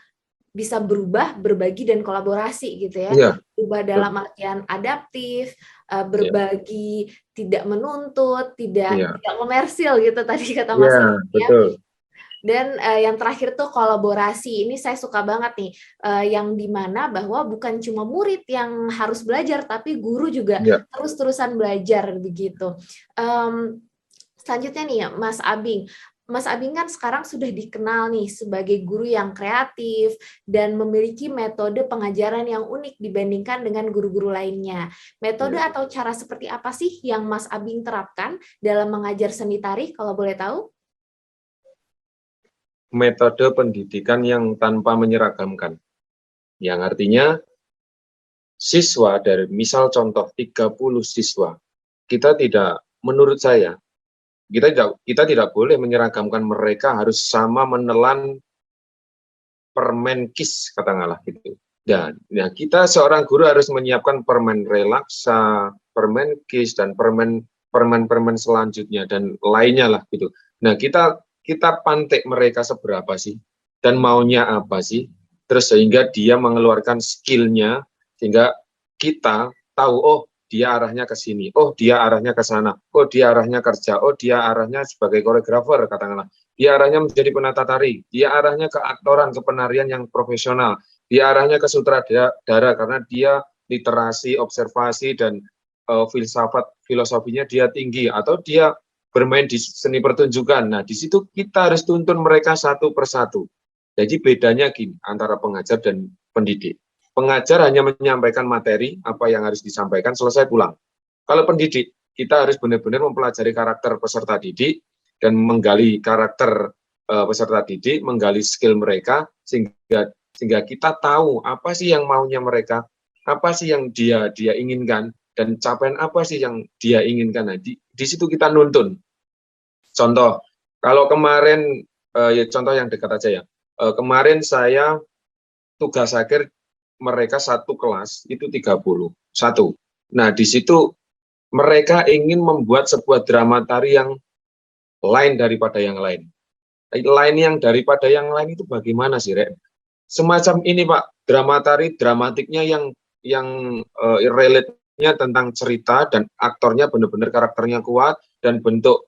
bisa berubah, berbagi dan kolaborasi gitu ya. Iya. Berubah dalam artian adaptif, berbagi, tidak menuntut, tidak komersil gitu tadi kata Mas Abing ya. Betul. Dan yang terakhir tuh kolaborasi. Ini saya suka banget nih, yang dimana bahwa bukan cuma murid yang harus belajar, tapi guru juga terus-terusan belajar begitu. Selanjutnya nih ya, Mas Abing. Mas Abing kan sekarang sudah dikenal nih sebagai guru yang kreatif dan memiliki metode pengajaran yang unik dibandingkan dengan guru-guru lainnya. Metode atau cara seperti apa sih yang Mas Abing terapkan dalam mengajar seni tari, kalau boleh tahu? Metode pendidikan yang tanpa menyeragamkan. Yang artinya siswa dari misal contoh 30 siswa, kita tidak, menurut saya, kita tidak boleh menyeragamkan mereka harus sama menelan permen kis katakanlah gitu. Dan ya kita seorang guru harus menyiapkan permen relaksa, permen kis dan permen selanjutnya dan lainnya lah gitu. Nah, kita pantek mereka seberapa sih dan maunya apa sih, terus sehingga dia mengeluarkan skillnya sehingga kita tahu, oh dia arahnya ke sini, oh dia arahnya ke sana, oh dia arahnya kerja, oh dia arahnya sebagai koreografer katakanlah, dia arahnya menjadi penata tari, dia arahnya ke aktoran, ke penarian yang profesional, dia arahnya ke sutradara karena dia literasi, observasi dan filsafat filosofinya dia tinggi, atau dia bermain di seni pertunjukan. Nah, di situ kita harus tuntun mereka satu persatu. Jadi bedanya gini antara pengajar dan pendidik. Pengajar hanya menyampaikan materi, apa yang harus disampaikan, selesai pulang. Kalau pendidik, kita harus benar-benar mempelajari karakter peserta didik, dan menggali karakter peserta didik, menggali skill mereka, sehingga kita tahu apa sih yang maunya mereka, apa sih yang dia inginkan, dan capaian apa sih yang dia inginkan. Nah, di situ kita nuntun. Contoh, kalau kemarin, ya contoh yang dekat aja ya, kemarin saya tugas akhir mereka satu kelas itu 31. Nah, di situ mereka ingin membuat sebuah drama tari yang lain daripada yang lain. Lain yang daripada yang lain itu bagaimana sih, Rek? Semacam ini, Pak, drama tari dramatiknya yang relate-nya tentang cerita dan aktornya benar-benar karakternya kuat dan bentuk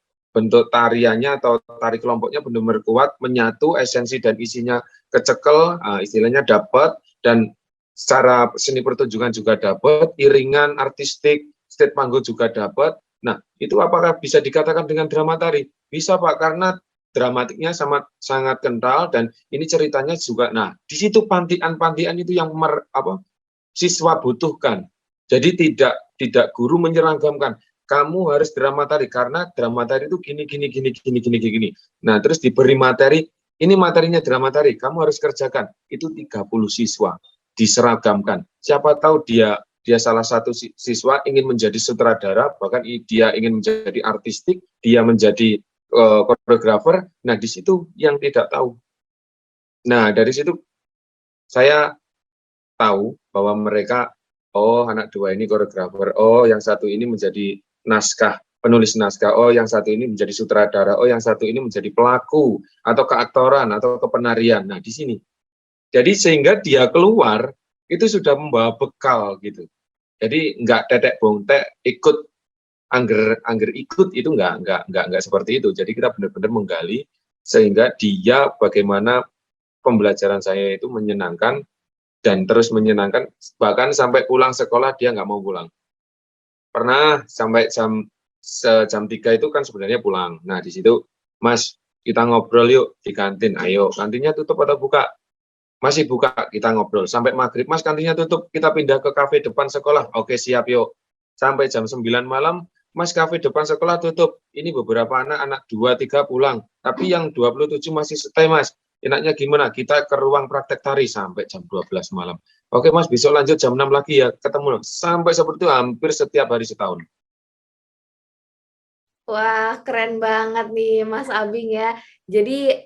tariannya atau tari kelompoknya benar-benar kuat, menyatu, esensi dan isinya kecekel, istilahnya dapat, dan secara seni pertunjukan juga dapat, iringan artistik, state panggung juga dapat, Nah, itu apakah bisa dikatakan dengan drama tari? Bisa, Pak, karena dramatiknya sangat kental dan ini ceritanya juga. Nah, di situ pantian-pantian itu yang siswa butuhkan. Jadi tidak guru menyeragamkan. Kamu harus drama tari karena drama tari itu gini gini gini gini gini gini. Nah, terus diberi materi, ini materinya drama tari, kamu harus kerjakan. Itu 30 siswa diseragamkan. Siapa tahu dia salah satu siswa ingin menjadi sutradara, bahkan dia ingin menjadi artistik, dia menjadi koreografer. Nah, di situ yang tidak tahu. Nah, dari situ saya tahu bahwa mereka, oh anak dua ini koreografer, oh yang satu ini menjadi penulis naskah, oh yang satu ini menjadi sutradara, oh yang satu ini menjadi pelaku atau keaktoran atau kepenarian. Nah, di sini. Jadi sehingga dia keluar itu sudah membawa bekal gitu. Jadi nggak tetek bongtek ikut angger ikut, itu nggak seperti itu. Jadi kita benar-benar menggali sehingga dia bagaimana pembelajaran saya itu menyenangkan dan terus menyenangkan, bahkan sampai pulang sekolah dia nggak mau pulang. Pernah sampai jam 3 itu kan sebenarnya pulang. Nah, di situ, Mas, kita ngobrol yuk di kantin. Ayo, kantinnya tutup atau buka? Masih buka, kita ngobrol. Sampai maghrib, Mas, kantinnya tutup, kita pindah ke kafe depan sekolah. Oke, siap yuk. Sampai jam 9 malam, Mas, kafe depan sekolah tutup. Ini beberapa anak 2-3 pulang. Tapi yang 27 masih stay, Mas. Enaknya gimana? Kita ke ruang praktek tari sampai jam 12 malam. Oke, Mas, besok lanjut jam 6 lagi ya, ketemu. Sampai seperti itu hampir setiap hari setahun. Wah, keren banget nih Mas Abing ya. Jadi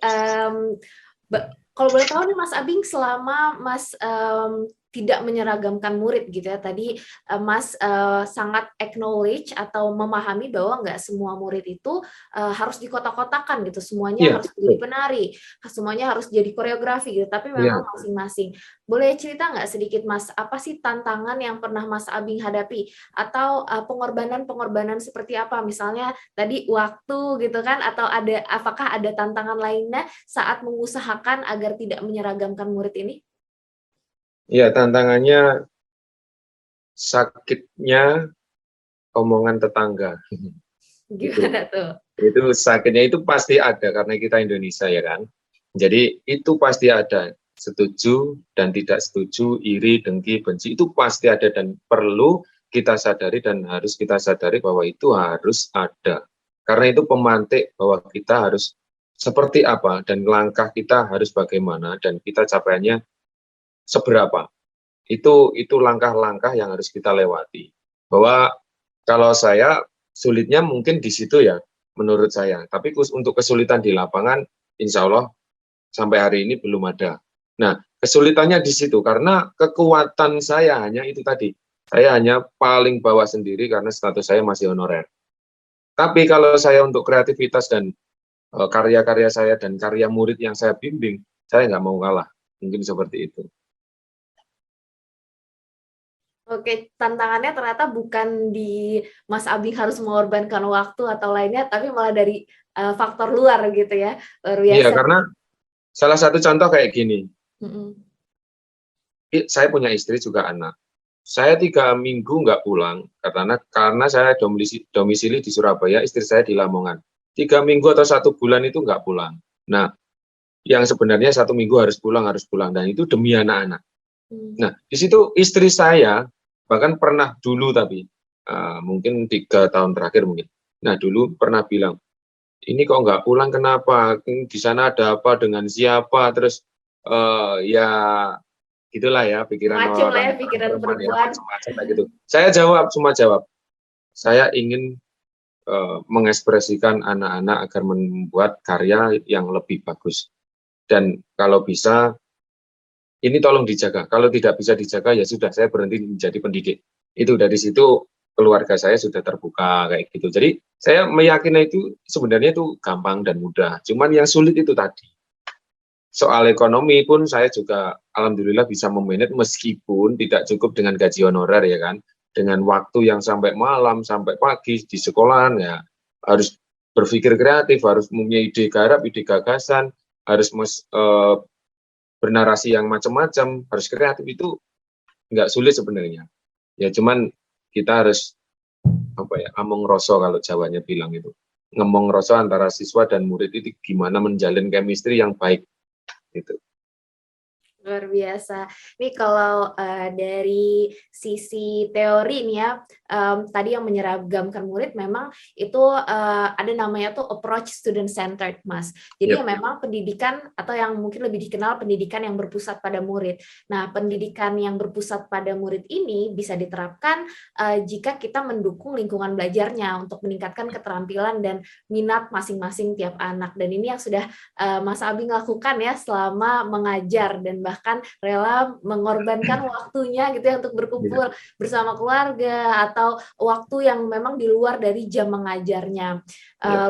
kalau boleh tahu nih Mas Abing, selama Mas tidak menyeragamkan murid gitu ya, tadi Mas sangat acknowledge atau memahami bahwa nggak semua murid itu harus dikotak-kotakan gitu, semuanya harus jadi penari, semuanya harus jadi koreografi gitu, tapi memang masing-masing. Boleh cerita nggak sedikit Mas, apa sih tantangan yang pernah Mas Abing hadapi, atau pengorbanan-pengorbanan seperti apa, misalnya tadi waktu gitu kan, atau apakah ada tantangan lainnya saat mengusahakan agar tidak menyeragamkan murid ini? Ya, tantangannya sakitnya omongan tetangga. Gimana tuh? Itu sakitnya itu pasti ada karena kita Indonesia ya kan. Jadi itu pasti ada, setuju dan tidak setuju, iri, dengki, benci, itu pasti ada dan perlu kita sadari dan harus kita sadari bahwa itu harus ada. Karena itu pemantik bahwa kita harus seperti apa dan langkah kita harus bagaimana dan kita capaiannya seberapa. Itu langkah-langkah yang harus kita lewati. Bahwa kalau saya sulitnya mungkin di situ ya, menurut saya. Tapi untuk kesulitan di lapangan, insya Allah sampai hari ini belum ada. Nah, kesulitannya di situ karena kekuatan saya hanya itu tadi. Saya hanya paling bawah sendiri karena status saya masih honorer. Tapi kalau saya untuk kreativitas dan karya-karya saya dan karya murid yang saya bimbing, saya nggak mau kalah. Mungkin seperti itu. Oke, tantangannya ternyata bukan di Mas Abing harus mengorbankan waktu atau lainnya, tapi malah dari faktor luar gitu ya, luar biasa. Iya, karena salah satu contoh kayak gini. Saya punya istri juga anak. Saya 3 minggu nggak pulang karena saya domisili di Surabaya, istri saya di Lamongan. 3 minggu atau 1 bulan itu nggak pulang. Nah, yang sebenarnya 1 minggu harus pulang, dan itu demi anak-anak. Nah, di situ istri saya bahkan pernah dulu, tapi mungkin 3 tahun terakhir mungkin. Nah, dulu pernah bilang, ini kok nggak pulang kenapa? Di sana ada apa, dengan siapa? Terus ya gitulah ya pikiran Macam orang. lah ya, pikiran perempuan. Macam gitu. Saya cuma jawab, saya ingin mengekspresikan anak-anak agar membuat karya yang lebih bagus. Dan kalau bisa, ini tolong dijaga. Kalau tidak bisa dijaga, ya sudah, saya berhenti menjadi pendidik. Itu dari situ keluarga saya sudah terbuka kayak gitu. Jadi saya meyakini itu sebenarnya itu gampang dan mudah. Cuman yang sulit itu tadi. Soal ekonomi pun saya juga alhamdulillah bisa memanage meskipun tidak cukup dengan gaji honorer ya kan. Dengan waktu yang sampai malam, sampai pagi di sekolahan ya harus berpikir kreatif, harus mempunyai ide garap, ide gagasan, harus bernarasi yang macam-macam, harus kreatif, itu nggak sulit sebenarnya. Ya cuman kita harus apa ya, among roso kalau Jawanya bilang itu. Ngemong roso antara siswa dan murid itu gimana menjalin chemistry yang baik gitu. Luar biasa. Nih kalau dari sisi teori nih ya, tadi yang menyeragamkan murid memang itu ada namanya tuh approach student centered, Mas. Jadi ya Yap. memang pendidikan atau yang mungkin lebih dikenal pendidikan yang berpusat pada murid. Nah, pendidikan yang berpusat pada murid ini bisa diterapkan jika kita mendukung lingkungan belajarnya untuk meningkatkan keterampilan dan minat masing-masing tiap anak. Dan ini yang sudah Mas Abing lakukan ya selama mengajar dan bahkan rela mengorbankan waktunya gitu ya untuk berkumpul bersama keluarga atau waktu yang memang di luar dari jam mengajarnya.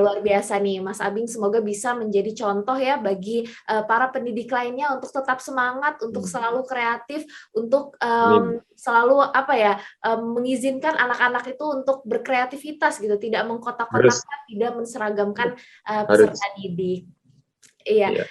Luar biasa nih Mas Abing, semoga bisa menjadi contoh ya bagi para pendidik lainnya untuk tetap semangat, untuk selalu kreatif, untuk selalu apa ya, mengizinkan anak-anak itu untuk berkreativitas gitu, tidak mengkotak-kotakkan, tidak menseragamkan peserta didik. Iya.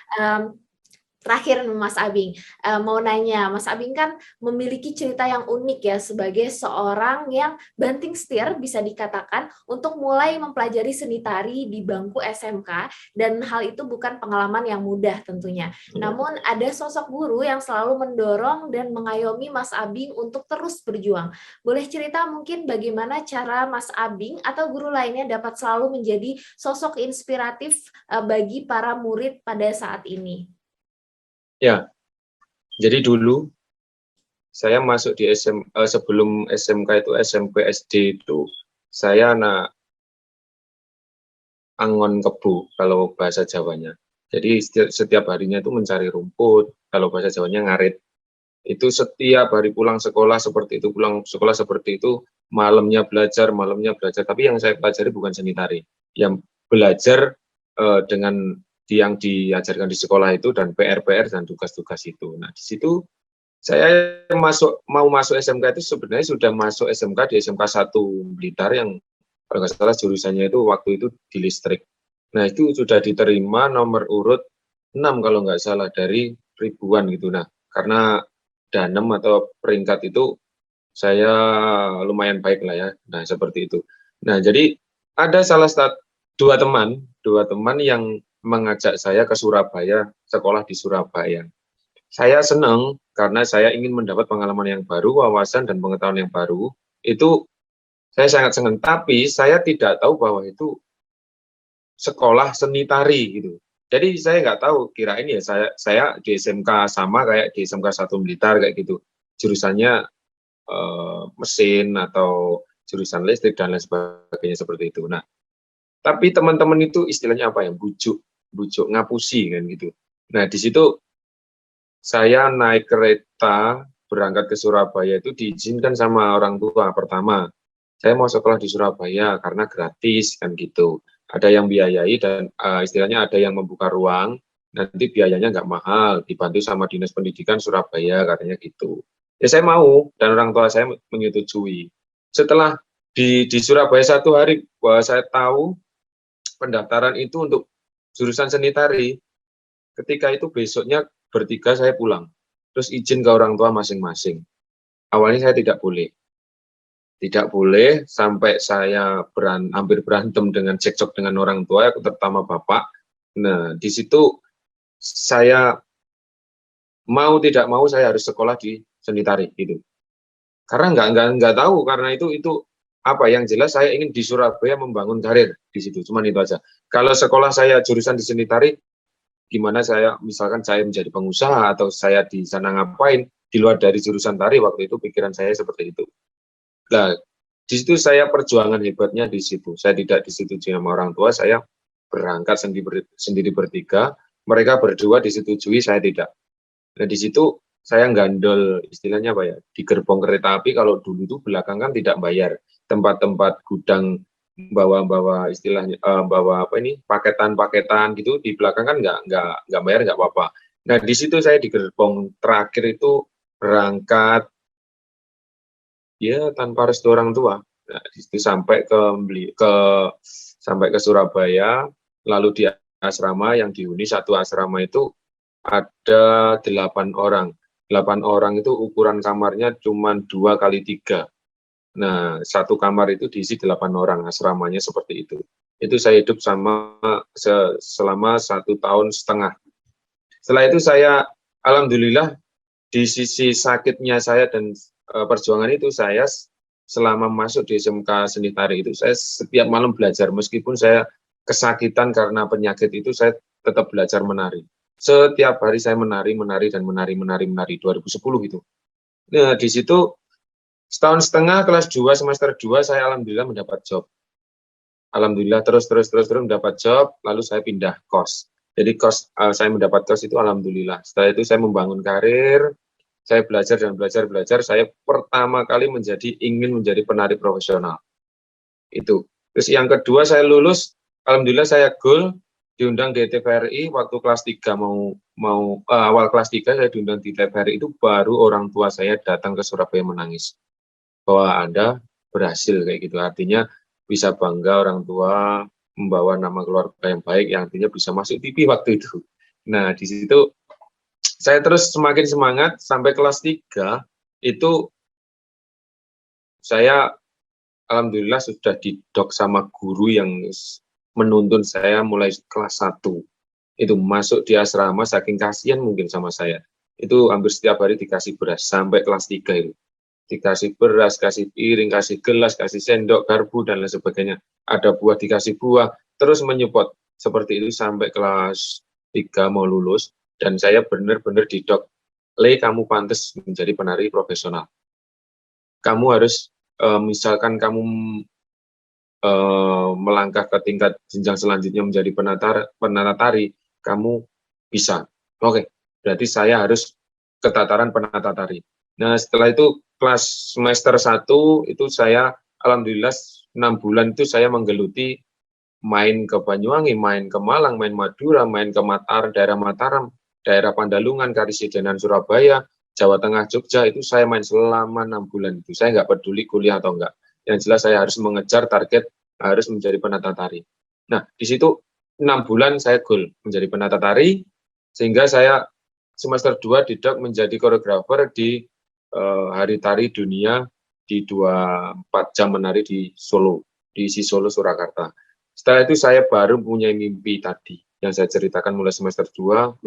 Terakhir Mas Abing, mau nanya, Mas Abing kan memiliki cerita yang unik ya sebagai seorang yang banting setir bisa dikatakan untuk mulai mempelajari seni tari di bangku SMK, dan hal itu bukan pengalaman yang mudah tentunya. Namun ada sosok guru yang selalu mendorong dan mengayomi Mas Abing untuk terus berjuang. Boleh cerita mungkin bagaimana cara Mas Abing atau guru lainnya dapat selalu menjadi sosok inspiratif bagi para murid pada saat ini? Ya, jadi dulu saya masuk di sebelum SMK itu SMP SD itu saya anak angon kebu kalau bahasa Jawanya. Jadi setiap harinya itu mencari rumput, kalau bahasa Jawanya ngarit. Itu setiap hari pulang sekolah seperti itu, pulang sekolah seperti itu, malamnya belajar. Tapi yang saya pelajari bukan seni tari. Yang belajar dengan yang diajarkan di sekolah itu dan PR dan tugas-tugas itu. Nah, di situ saya mau masuk SMK itu sebenarnya sudah masuk SMK di SMK 1 Blitar yang kalau nggak salah jurusannya itu waktu itu di listrik. Nah, itu sudah diterima nomor urut 6 kalau nggak salah dari ribuan gitu. Nah, karena danem atau peringkat itu saya lumayan baik lah ya. Nah, seperti itu. Nah, jadi ada dua teman yang mengajak saya ke Surabaya, sekolah di Surabaya. Saya senang karena saya ingin mendapat pengalaman yang baru, wawasan dan pengetahuan yang baru. Itu saya sangat senang, tapi saya tidak tahu bahwa itu sekolah seni tari gitu. Jadi saya nggak tahu, kirain ya saya di SMK sama kayak di SMK 1 Blitar kayak gitu. Jurusannya mesin atau jurusan listrik dan lain sebagainya seperti itu. Nah, tapi teman-teman itu istilahnya apa ya, bujuk ngapusi kan gitu. Nah, di situ saya naik kereta berangkat ke Surabaya itu diizinkan sama orang tua. Pertama, saya mau sekolah di Surabaya karena gratis kan gitu. Ada yang biayai dan istilahnya ada yang membuka ruang, nanti biayanya nggak mahal, dibantu sama Dinas Pendidikan Surabaya katanya gitu. Ya saya mau dan orang tua saya menyetujui. Setelah di Surabaya 1 hari, saya tahu pendaftaran itu untuk jurusan seni tari. Ketika itu besoknya bertiga saya pulang, terus izin ke orang tua masing-masing. Awalnya saya tidak boleh sampai saya hampir berantem dengan cekcok dengan orang tua, terutama bapak. Nah, di situ saya mau tidak mau saya harus sekolah di seni tari gitu. Karena nggak tahu, karena itu apa yang jelas saya ingin di Surabaya membangun karir di situ, cuman itu aja. Kalau sekolah saya jurusan di seni tari, gimana misalkan saya menjadi pengusaha atau saya di sana ngapain di luar dari jurusan tari, waktu itu pikiran saya seperti itu. Nah, di situ saya perjuangan hebatnya di situ. Saya tidak disetujui sama orang tua, saya berangkat sendiri bertiga, mereka berdua disetujui, saya tidak. Nah, di situ saya gandol, istilahnya apa ya, di gerbong kereta api. Kalau dulu itu belakang kan tidak bayar, tempat-tempat gudang bawa istilahnya bawa apa ini paketan gitu di belakang kan nggak bayar, nggak apa-apa. Nah, di situ saya di gerbong terakhir itu berangkat ya tanpa restu orang tua. Nah, di situ sampai ke Surabaya, lalu di asrama yang dihuni satu asrama itu ada 8 orang. 8 orang itu ukuran kamarnya cuma 2 kali 3. Nah, satu kamar itu diisi 8 orang, asramanya seperti itu. Itu saya hidup selama 1,5 tahun. Setelah itu saya, alhamdulillah, di sisi sakitnya saya dan perjuangan itu, saya selama masuk di SMK Seni Tari itu, saya setiap malam belajar. Meskipun saya kesakitan karena penyakit itu, saya tetap belajar menari. Setiap hari saya menari 2010 itu. Nah, di situ setahun setengah, kelas 2, semester 2, saya alhamdulillah mendapat job. Alhamdulillah terus mendapat job, lalu saya pindah kos. Jadi saya mendapat kos itu alhamdulillah. Setelah itu saya membangun karir, saya belajar dan belajar. Saya pertama kali ingin menjadi penari profesional. Itu. Terus yang kedua saya lulus, alhamdulillah saya goal diundang di TVRI waktu kelas 3 awal kelas 3 saya diundang di TVRI itu, baru orang tua saya datang ke Surabaya menangis bahwa Anda berhasil kayak gitu. Artinya bisa bangga orang tua membawa nama keluarga yang baik, yang artinya bisa masuk TV waktu itu. Nah, di situ saya terus semakin semangat sampai kelas 3 itu saya alhamdulillah sudah didok sama guru yang menuntun saya mulai kelas 1. Itu masuk di asrama saking kasihan mungkin sama saya. Itu hampir setiap hari dikasih beras sampai kelas 3 itu. Dikasih beras, kasih piring, kasih gelas, kasih sendok, garpu, dan lain sebagainya. Ada buah, dikasih buah, terus menyupport. Seperti itu sampai kelas 3 mau lulus, dan saya benar-benar didok, Le, kamu pantas menjadi penari profesional. Kamu harus, misalkan kamu melangkah ke tingkat jenjang selanjutnya menjadi penata tari, kamu bisa. Oke, berarti saya harus ke tataran penata tari. Nah, setelah itu kelas semester 1 itu saya alhamdulillah 6 bulan itu saya menggeluti main ke Banyuwangi, main ke Malang, main Madura, main ke daerah Mataram, daerah Pandalungan, Karisidenan, Surabaya, Jawa Tengah, Jogja, itu saya main selama 6 bulan itu. Saya nggak peduli kuliah atau enggak. Yang jelas saya harus mengejar target, harus menjadi penata tari. Nah, di situ 6 bulan saya goal menjadi penata tari, sehingga saya semester 2 didok menjadi koreografer di Hari Tari Dunia di 24 jam menari di Solo, di Solo, Surakarta. Setelah itu saya baru punya mimpi tadi, yang saya ceritakan mulai semester 2,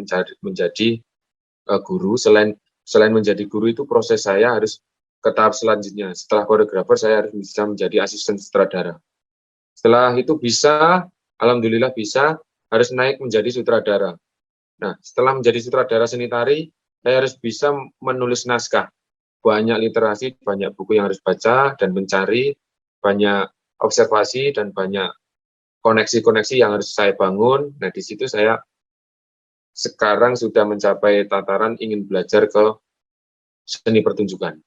menjadi guru. Selain menjadi guru itu proses saya harus ke tahap selanjutnya. Setelah koreografer saya harus bisa menjadi asisten sutradara. Setelah itu bisa, alhamdulillah bisa, harus naik menjadi sutradara. Nah, setelah menjadi sutradara seni tari, saya harus bisa menulis naskah. Banyak literasi, banyak buku yang harus baca dan mencari, banyak observasi dan banyak koneksi-koneksi yang harus saya bangun. Nah, di situ saya sekarang sudah mencapai tataran ingin belajar ke seni pertunjukan.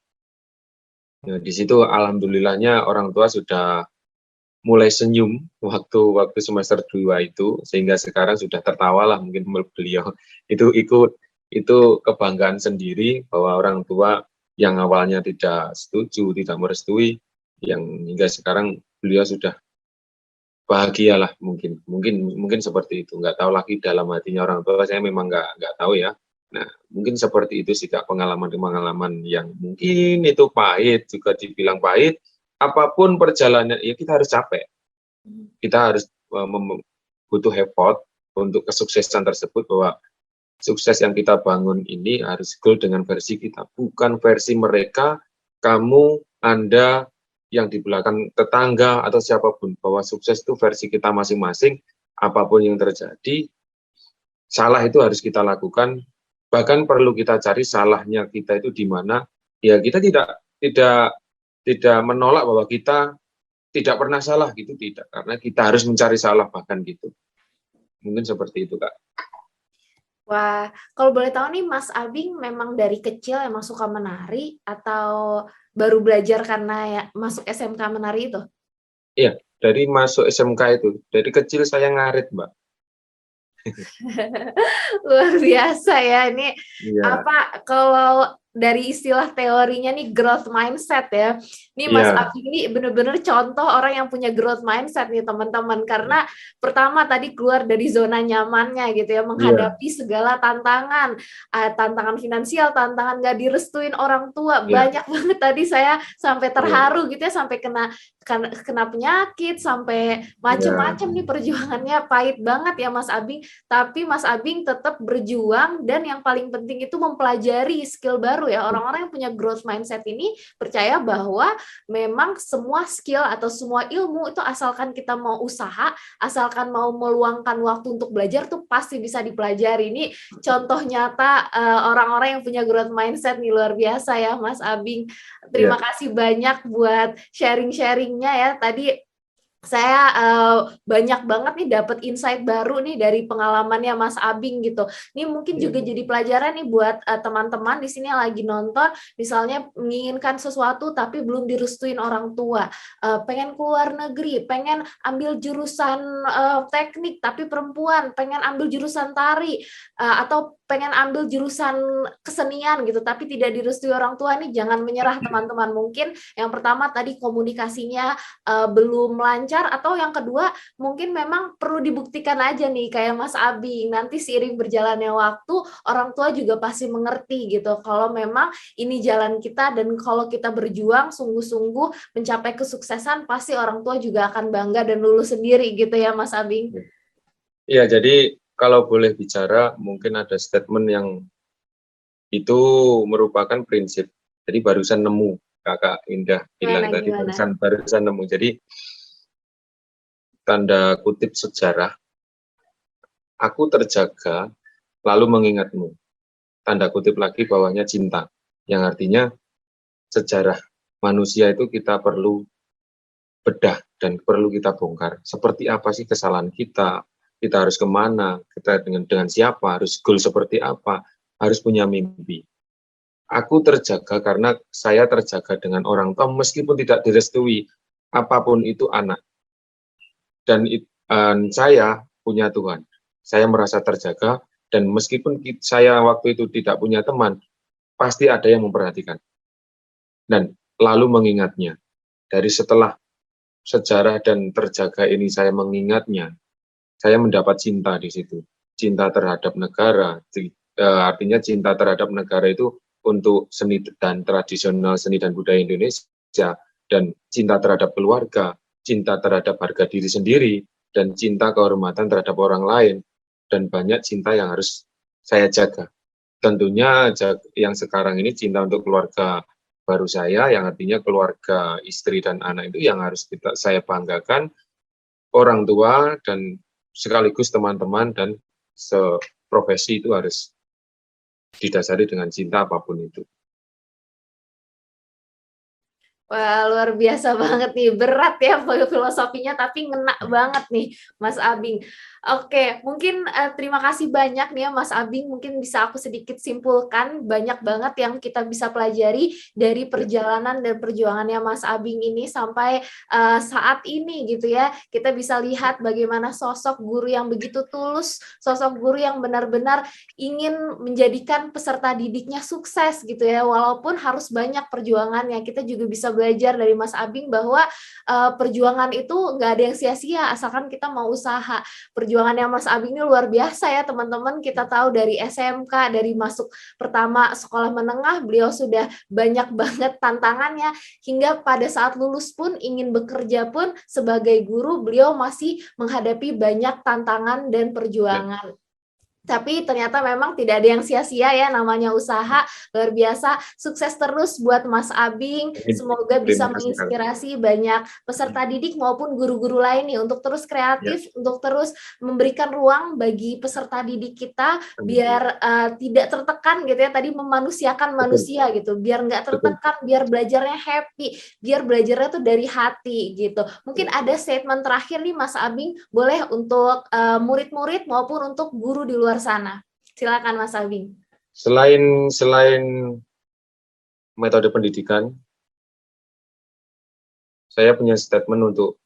Nah, di situ alhamdulillahnya orang tua sudah mulai senyum waktu semester 2 itu, sehingga sekarang sudah tertawa lah mungkin beliau. Itu kebanggaan sendiri bahwa orang tua yang awalnya tidak setuju, tidak merestui, yang hingga sekarang beliau sudah bahagialah mungkin seperti itu. Nggak tahu lagi dalam hatinya orang tua, saya memang nggak tahu ya. Nah, mungkin seperti itu sih Kak, pengalaman yang mungkin itu pahit, juga dibilang pahit. Apapun perjalanannya, ya kita harus capek. Kita harus butuh effort untuk kesuksesan tersebut, bahwa sukses yang kita bangun ini harus goal dengan versi kita, bukan versi mereka, kamu, Anda, yang di belakang tetangga, atau siapapun, bahwa sukses itu versi kita masing-masing. Apapun yang terjadi, salah itu harus kita lakukan, bahkan perlu kita cari salahnya kita itu di mana. Ya, kita tidak menolak bahwa kita tidak pernah salah gitu, tidak, karena kita harus mencari salah bahkan gitu. Mungkin seperti itu Kak. Wah, kalau boleh tahu nih Mas Abing memang dari kecil emang suka menari atau baru belajar karena ya masuk SMK menari itu? Iya, dari masuk SMK itu, dari kecil saya ngarit Mbak. Luar biasa ya ini. Iya. Apa kalau dari istilah teorinya nih growth mindset ya. Nih Mas Iya, Abi ini bener-bener contoh orang yang punya growth mindset nih teman-teman. Karena pertama tadi keluar dari zona nyamannya gitu ya, iya, menghadapi segala tantangan, tantangan finansial, tantangan nggak direstuin orang tua, iya, banyak banget tadi saya sampai iya, terharu gitu ya, sampai kena penyakit, sampai iya, macem-macem nih perjuangannya pahit banget ya Mas Abi. Tapi Mas Abing tetap berjuang dan yang paling penting itu mempelajari skill baru ya. Orang-orang yang punya growth mindset ini percaya bahwa memang semua skill atau semua ilmu itu asalkan kita mau usaha, asalkan mau meluangkan waktu untuk belajar tuh pasti bisa dipelajari. Ini contoh nyata orang-orang yang punya growth mindset nih, luar biasa ya Mas Abing. iya, Terima kasih banyak buat sharing-sharingnya ya. Tadi saya banyak banget nih dapat insight baru nih dari pengalamannya Mas Abing gitu. Ini mungkin iya, juga jadi pelajaran nih buat teman-teman di sini yang lagi nonton, misalnya menginginkan sesuatu tapi belum direstuin orang tua, pengen keluar negeri, pengen ambil jurusan teknik tapi perempuan, pengen ambil jurusan tari, atau pengen ambil jurusan kesenian gitu tapi tidak direstui orang tua, nih jangan menyerah teman-teman. Mungkin yang pertama tadi komunikasinya belum lancar, atau yang kedua mungkin memang perlu dibuktikan aja nih kayak Mas Abi, nanti seiring berjalannya waktu orang tua juga pasti mengerti gitu kalau memang ini jalan kita, dan kalau kita berjuang sungguh-sungguh mencapai kesuksesan pasti orang tua juga akan bangga dan lulus sendiri gitu ya Mas Abi. iya. Iya, jadi kalau boleh bicara, mungkin ada statement yang itu merupakan prinsip. Jadi barusan nemu, Kakak Indah Gimana bilang tadi gimana? barusan nemu. Jadi tanda kutip sejarah, aku terjaga lalu mengingatmu. Tanda kutip lagi bawahnya cinta, yang artinya sejarah manusia itu kita perlu bedah dan perlu kita bongkar. Seperti apa sih kesalahan kita harus kemana, kita dengan siapa, harus goal seperti apa, harus punya mimpi. Aku terjaga karena saya terjaga dengan orang tua meskipun tidak direstui, apapun itu anak. Dan saya punya Tuhan. Saya merasa terjaga, dan meskipun saya waktu itu tidak punya teman, pasti ada yang memperhatikan. Dan lalu mengingatnya. Dari setelah sejarah dan terjaga ini saya mengingatnya, saya mendapat cinta di situ. Cinta terhadap negara, artinya cinta terhadap negara itu untuk seni dan tradisional seni dan budaya Indonesia, dan cinta terhadap keluarga, cinta terhadap harga diri sendiri, dan cinta kehormatan terhadap orang lain, dan banyak cinta yang harus saya jaga. Tentunya yang sekarang ini cinta untuk keluarga baru saya, yang artinya keluarga istri dan anak itu yang harus saya banggakan, orang tua dan sekaligus teman-teman dan seprofesi itu harus didasari dengan cinta apapun itu. Wah, luar biasa banget nih. Berat ya filosofinya, tapi ngena banget nih, Mas Abing. Oke, mungkin terima kasih banyak nih ya, Mas Abing. Mungkin bisa aku sedikit simpulkan, banyak banget yang kita bisa pelajari dari Ya, perjalanan dan perjuangannya Mas Abing ini sampai saat ini gitu ya. Kita bisa lihat bagaimana sosok guru yang begitu tulus, sosok guru yang benar-benar ingin menjadikan peserta didiknya sukses gitu ya, walaupun harus banyak perjuangannya. Kita juga bisa belajar dari Mas Abing bahwa perjuangan itu nggak ada yang sia-sia asalkan kita mau usaha. Perjuangannya Mas Abing ini luar biasa ya teman-teman. Kita tahu dari SMK, dari masuk pertama sekolah menengah, beliau sudah banyak banget tantangannya, hingga pada saat lulus pun ingin bekerja pun sebagai guru, beliau masih menghadapi banyak tantangan dan ya. perjuangan. Tapi ternyata memang tidak ada yang sia-sia ya, namanya usaha. Luar biasa, sukses terus buat Mas Abing. Semoga bisa Terima kasih, Kak. menginspirasi banyak peserta didik maupun guru-guru lain nih untuk terus Ya, kreatif, untuk terus memberikan ruang bagi peserta didik kita amin. biar tidak tertekan gitu ya, tadi memanusiakan Betul, manusia gitu, biar nggak betul. tertekan, biar belajarnya happy, biar belajarnya tuh dari hati gitu. Ya. Mungkin ada statement terakhir nih Mas Abing, boleh untuk murid-murid maupun untuk guru di luar sana. Silakan Mas Abing. Selain metode pendidikan, saya punya statement untuk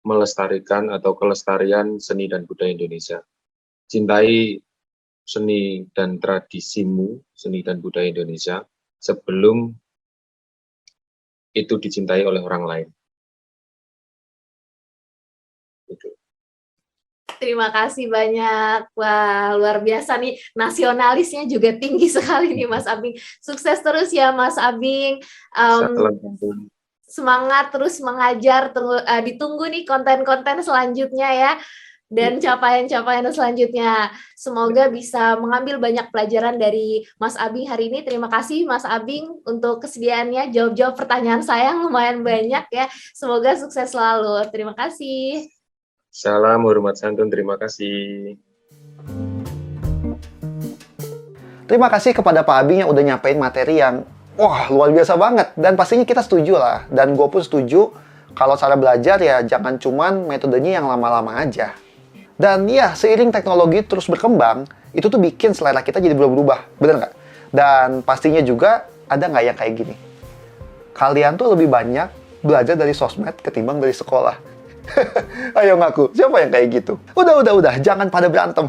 melestarikan atau kelestarian seni dan budaya Indonesia. Cintai seni dan tradisimu, seni dan budaya Indonesia, sebelum itu dicintai oleh orang lain. Gitu. Terima kasih banyak. Wah, luar biasa nih. Nasionalisnya juga tinggi sekali nih Mas Abing. Sukses terus ya Mas Abing. Salam satu. Semangat terus mengajar. Ditunggu nih konten-konten selanjutnya ya. Dan capaian-capaian selanjutnya. Semoga bisa mengambil banyak pelajaran dari Mas Abing hari ini. Terima kasih Mas Abing untuk kesediaannya jawab-jawab pertanyaan saya yang lumayan banyak ya. Semoga sukses selalu. Terima kasih. Salam hormat santun, terima kasih. Terima kasih kepada Pak Abing yang udah nyampein materi yang wah luar biasa banget. Dan pastinya kita setuju lah. Dan gue pun setuju kalau cara belajar ya jangan cuman metodenya yang lama-lama aja. Dan ya seiring teknologi terus berkembang, itu tuh bikin selera kita jadi berubah-ubah. Bener nggak? Dan pastinya juga ada nggak yang kayak gini? Kalian tuh lebih banyak belajar dari sosmed ketimbang dari sekolah. Ayo ngaku, siapa yang kayak gitu? Udah, jangan pada berantem.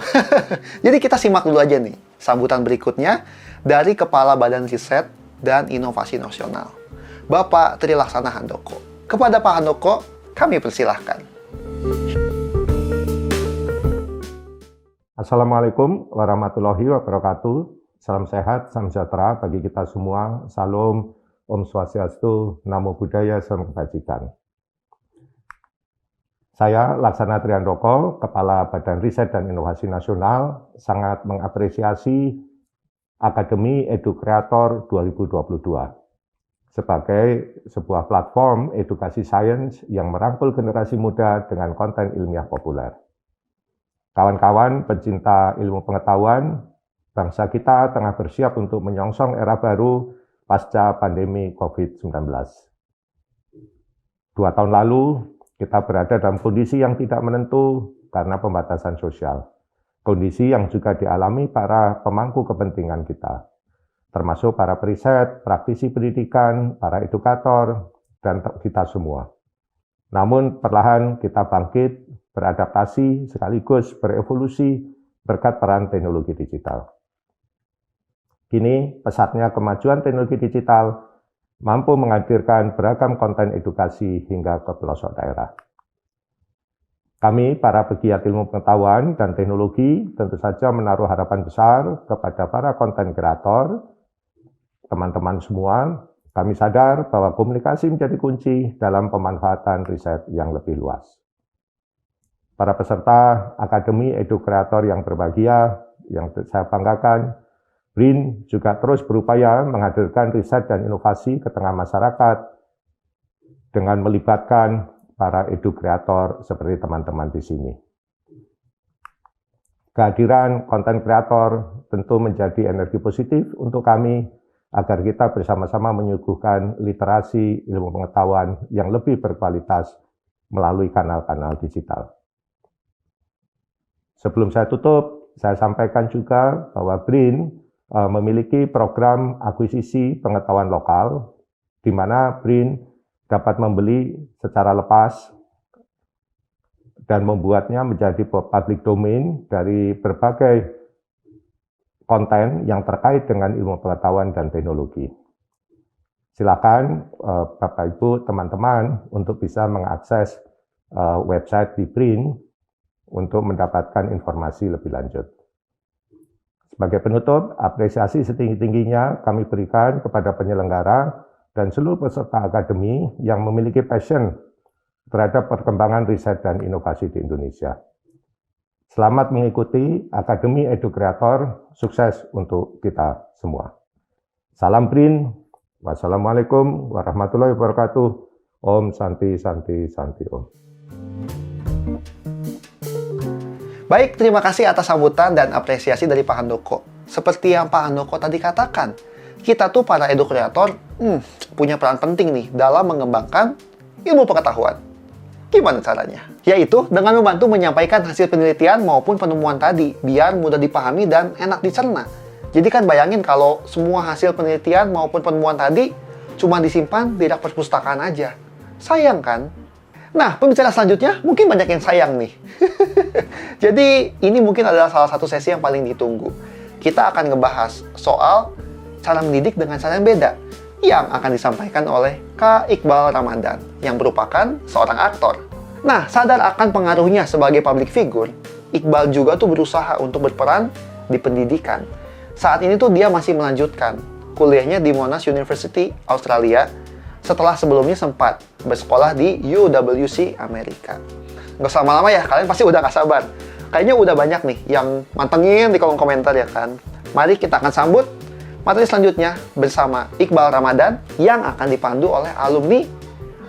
Jadi kita simak dulu aja nih sambutan berikutnya dari Kepala Badan Riset dan Inovasi Nasional, Bapak Tri Laksana Handoko. Kepada Pak Handoko, kami persilahkan. Assalamualaikum warahmatullahi wabarakatuh. Salam sehat, salam sejahtera bagi kita semua. Salam, Om Swastiastu, Namo Buddhaya, Salam Kebajikan. Saya Laksana Tri Handoko, Kepala Badan Riset dan Inovasi Nasional, sangat mengapresiasi Akademi Edu Kreator 2022 sebagai sebuah platform edukasi sains yang merangkul generasi muda dengan konten ilmiah populer. Kawan-kawan pencinta ilmu pengetahuan, bangsa kita tengah bersiap untuk menyongsong era baru pasca pandemi COVID-19. 2 tahun lalu, kita berada dalam kondisi yang tidak menentu karena pembatasan sosial. Kondisi yang juga dialami para pemangku kepentingan kita, termasuk para periset, praktisi pendidikan, para edukator, dan kita semua. Namun perlahan kita bangkit, beradaptasi, sekaligus berevolusi berkat peran teknologi digital. Kini pesatnya kemajuan teknologi digital mampu menghadirkan beragam konten edukasi hingga ke pelosok daerah. Kami, para pegiat ilmu pengetahuan dan teknologi, tentu saja menaruh harapan besar kepada para konten kreator, teman-teman semua. Kami sadar bahwa komunikasi menjadi kunci dalam pemanfaatan riset yang lebih luas. Para peserta Akademi Edu Kreator yang berbahagia, yang saya banggakan, BRIN juga terus berupaya menghadirkan riset dan inovasi ke tengah masyarakat dengan melibatkan para edu kreator seperti teman-teman di sini. Kehadiran konten kreator tentu menjadi energi positif untuk kami agar kita bersama-sama menyuguhkan literasi ilmu pengetahuan yang lebih berkualitas melalui kanal-kanal digital. Sebelum saya tutup, saya sampaikan juga bahwa BRIN memiliki program akuisisi pengetahuan lokal, di mana BRIN dapat membeli secara lepas dan membuatnya menjadi public domain dari berbagai konten yang terkait dengan ilmu pengetahuan dan teknologi. Silakan Bapak Ibu, teman-teman untuk bisa mengakses website di BRIN untuk mendapatkan informasi lebih lanjut. Sebagai penutup, apresiasi setinggi-tingginya kami berikan kepada penyelenggara dan seluruh peserta akademi yang memiliki passion terhadap perkembangan riset dan inovasi di Indonesia. Selamat mengikuti Akademi Edu Kreator, sukses untuk kita semua. Salam BRIN, wassalamualaikum warahmatullahi wabarakatuh, Om Santi Santi Santi Om. Baik, terima kasih atas sambutan dan apresiasi dari Pak Handoko. Seperti yang Pak Handoko tadi katakan, kita tuh para edu kreator punya peran penting nih dalam mengembangkan ilmu pengetahuan. Gimana caranya? Yaitu dengan membantu menyampaikan hasil penelitian maupun penemuan tadi, biar mudah dipahami dan enak dicerna. Jadi kan bayangin kalau semua hasil penelitian maupun penemuan tadi cuma disimpan di rak perpustakaan aja. Sayang kan? Nah, pembicara selanjutnya mungkin banyak yang sayang nih. Jadi, ini mungkin adalah salah satu sesi yang paling ditunggu. kita akan ngebahas soal cara mendidik dengan cara yang beda yang akan disampaikan oleh Kak Iqbal Ramadan yang merupakan seorang aktor. Nah, sadar akan pengaruhnya sebagai public figure, Iqbal juga tuh berusaha untuk berperan di pendidikan. Saat ini tuh dia masih melanjutkan kuliahnya di Monash University, Australia, setelah sebelumnya sempat bersekolah di UWC Amerika. Nggak usah lama-lama ya, kalian pasti udah gak sabar. Kayaknya udah banyak nih yang mantengin di kolom komentar ya kan. Mari kita akan sambut materi selanjutnya bersama Iqbal Ramadan yang akan dipandu oleh alumni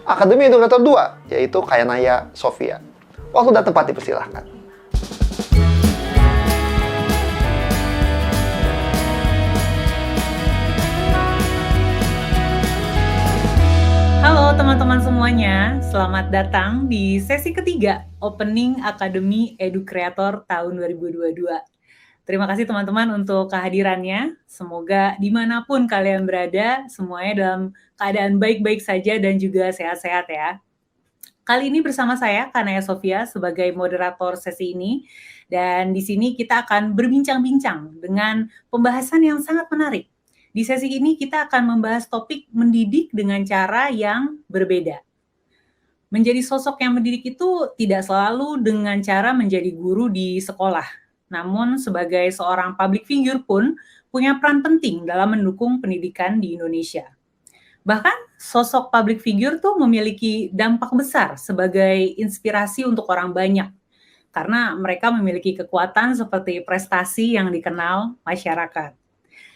Akademi Edukator 2, yaitu Kayanaya Sofia. Waktu dan tempat dipersilahkan. Halo teman-teman semuanya, selamat datang di sesi ketiga Opening Akademi Edu Creator tahun 2022. Terima kasih teman-teman untuk kehadirannya. Semoga dimanapun kalian berada, semuanya dalam keadaan baik-baik saja dan juga sehat-sehat ya. Kali ini bersama saya, Kayanaya Sofia, sebagai moderator sesi ini. Dan di sini kita akan berbincang-bincang dengan pembahasan yang sangat menarik. Di sesi ini kita akan membahas topik mendidik dengan cara yang berbeda. Menjadi sosok yang mendidik itu tidak selalu dengan cara menjadi guru di sekolah. Namun sebagai seorang public figure pun punya peran penting dalam mendukung pendidikan di Indonesia. Bahkan sosok public figure tuh memiliki dampak besar sebagai inspirasi untuk orang banyak. Karena mereka memiliki kekuatan seperti prestasi yang dikenal masyarakat.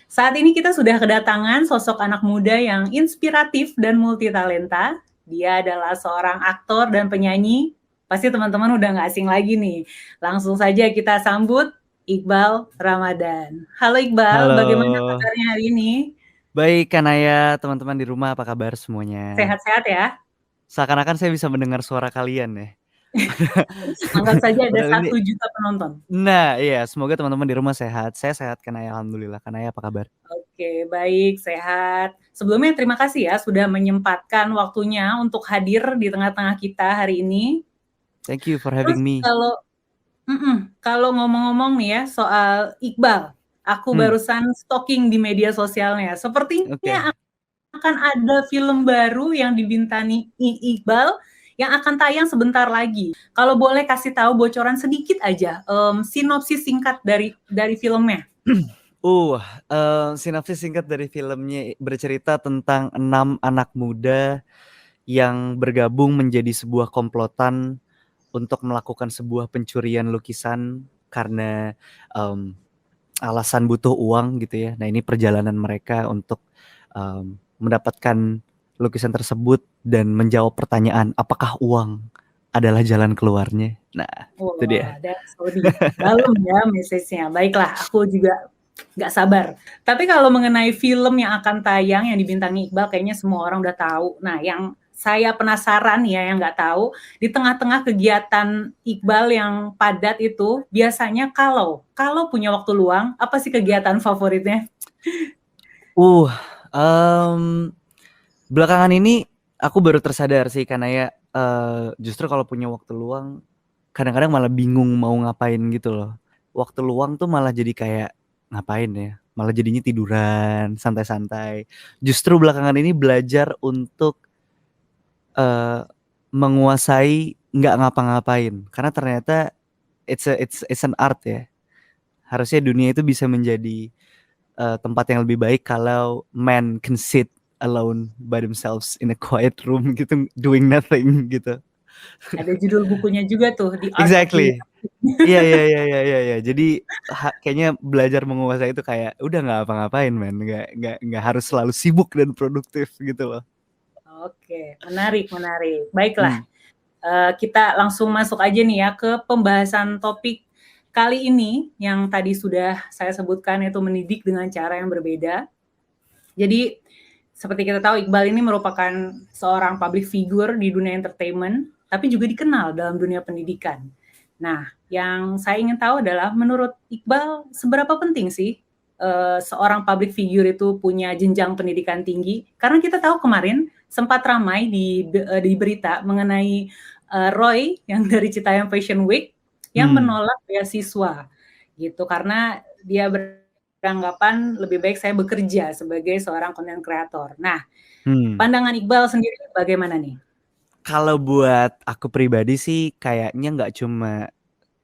Saat ini kita sudah kedatangan sosok anak muda yang inspiratif dan multitalenta. Dia adalah seorang aktor dan penyanyi. Pasti teman-teman udah nggak asing lagi nih. Langsung saja kita sambut Iqbal Ramadan. Halo Iqbal, Halo. bagaimana kabarnya hari ini? Baik, Kanaya, teman-teman di rumah apa kabar semuanya? Sehat-sehat ya? Seakan-akan saya bisa mendengar suara kalian ya. Anggap saja ada Padahal 1 juta penonton. Nah, iya, semoga teman-teman di rumah sehat. Saya sehat, Kanaya, alhamdulillah. Kanaya apa kabar? Oke, baik, sehat. Sebelumnya terima kasih ya sudah menyempatkan waktunya untuk hadir di tengah-tengah kita hari ini. Thank you for Terus having me. kalau ngomong-ngomong nih ya soal Iqbal, aku barusan stalking di media sosialnya. Sepertinya akan ada film baru yang dibintangi Iqbal yang akan tayang sebentar lagi. Kalau boleh kasih tahu bocoran sedikit aja, sinopsis singkat dari filmnya. Sinopsis singkat dari filmnya bercerita tentang 6 anak muda yang bergabung menjadi sebuah komplotan untuk melakukan sebuah pencurian lukisan karena alasan butuh uang gitu ya. Nah, ini perjalanan mereka untuk mendapatkan lukisan tersebut dan menjawab pertanyaan apakah uang adalah jalan keluarnya. Nah, itu dia. Dalam ya message-nya. Baiklah, aku juga nggak sabar. Tapi kalau mengenai film yang akan tayang yang dibintangi Iqbal, kayaknya semua orang udah tahu. Nah, yang saya penasaran ya, yang nggak tahu, di tengah-tengah kegiatan Iqbal yang padat itu, biasanya kalau punya waktu luang, apa sih kegiatan favoritnya? Belakangan ini aku baru tersadar sih karena ya justru kalau punya waktu luang kadang-kadang malah bingung mau ngapain gitu loh. Waktu luang tuh malah jadi kayak ngapain ya? Malah jadinya tiduran, santai-santai. Justru belakangan ini belajar untuk menguasai nggak ngapa-ngapain karena ternyata it's an art ya. Harusnya dunia itu bisa menjadi tempat yang lebih baik kalau man can sit alone by themselves in a quiet room gitu, doing nothing gitu. Ada judul bukunya juga tuh, The Art Exactly. of Iya. Jadi kayaknya belajar menguasai itu kayak udah nggak apa-ngapain man, nggak harus selalu sibuk dan produktif gitu loh. Oke, menarik. Baiklah, kita langsung masuk aja nih ya ke pembahasan topik kali ini yang tadi sudah saya sebutkan, yaitu mendidik dengan cara yang berbeda. Jadi seperti kita tahu, Iqbal ini merupakan seorang public figure di dunia entertainment, tapi juga dikenal dalam dunia pendidikan. Nah, yang saya ingin tahu adalah menurut Iqbal, seberapa penting sih seorang public figure itu punya jenjang pendidikan tinggi? Karena kita tahu kemarin sempat ramai di berita mengenai Roy yang dari Citayam Fashion Week yang menolak beasiswa gitu karena dia beranggapan lebih baik saya bekerja sebagai seorang content creator. Nah, Hmm. pandangan Iqbal sendiri bagaimana nih? Kalau buat aku pribadi sih kayaknya nggak cuma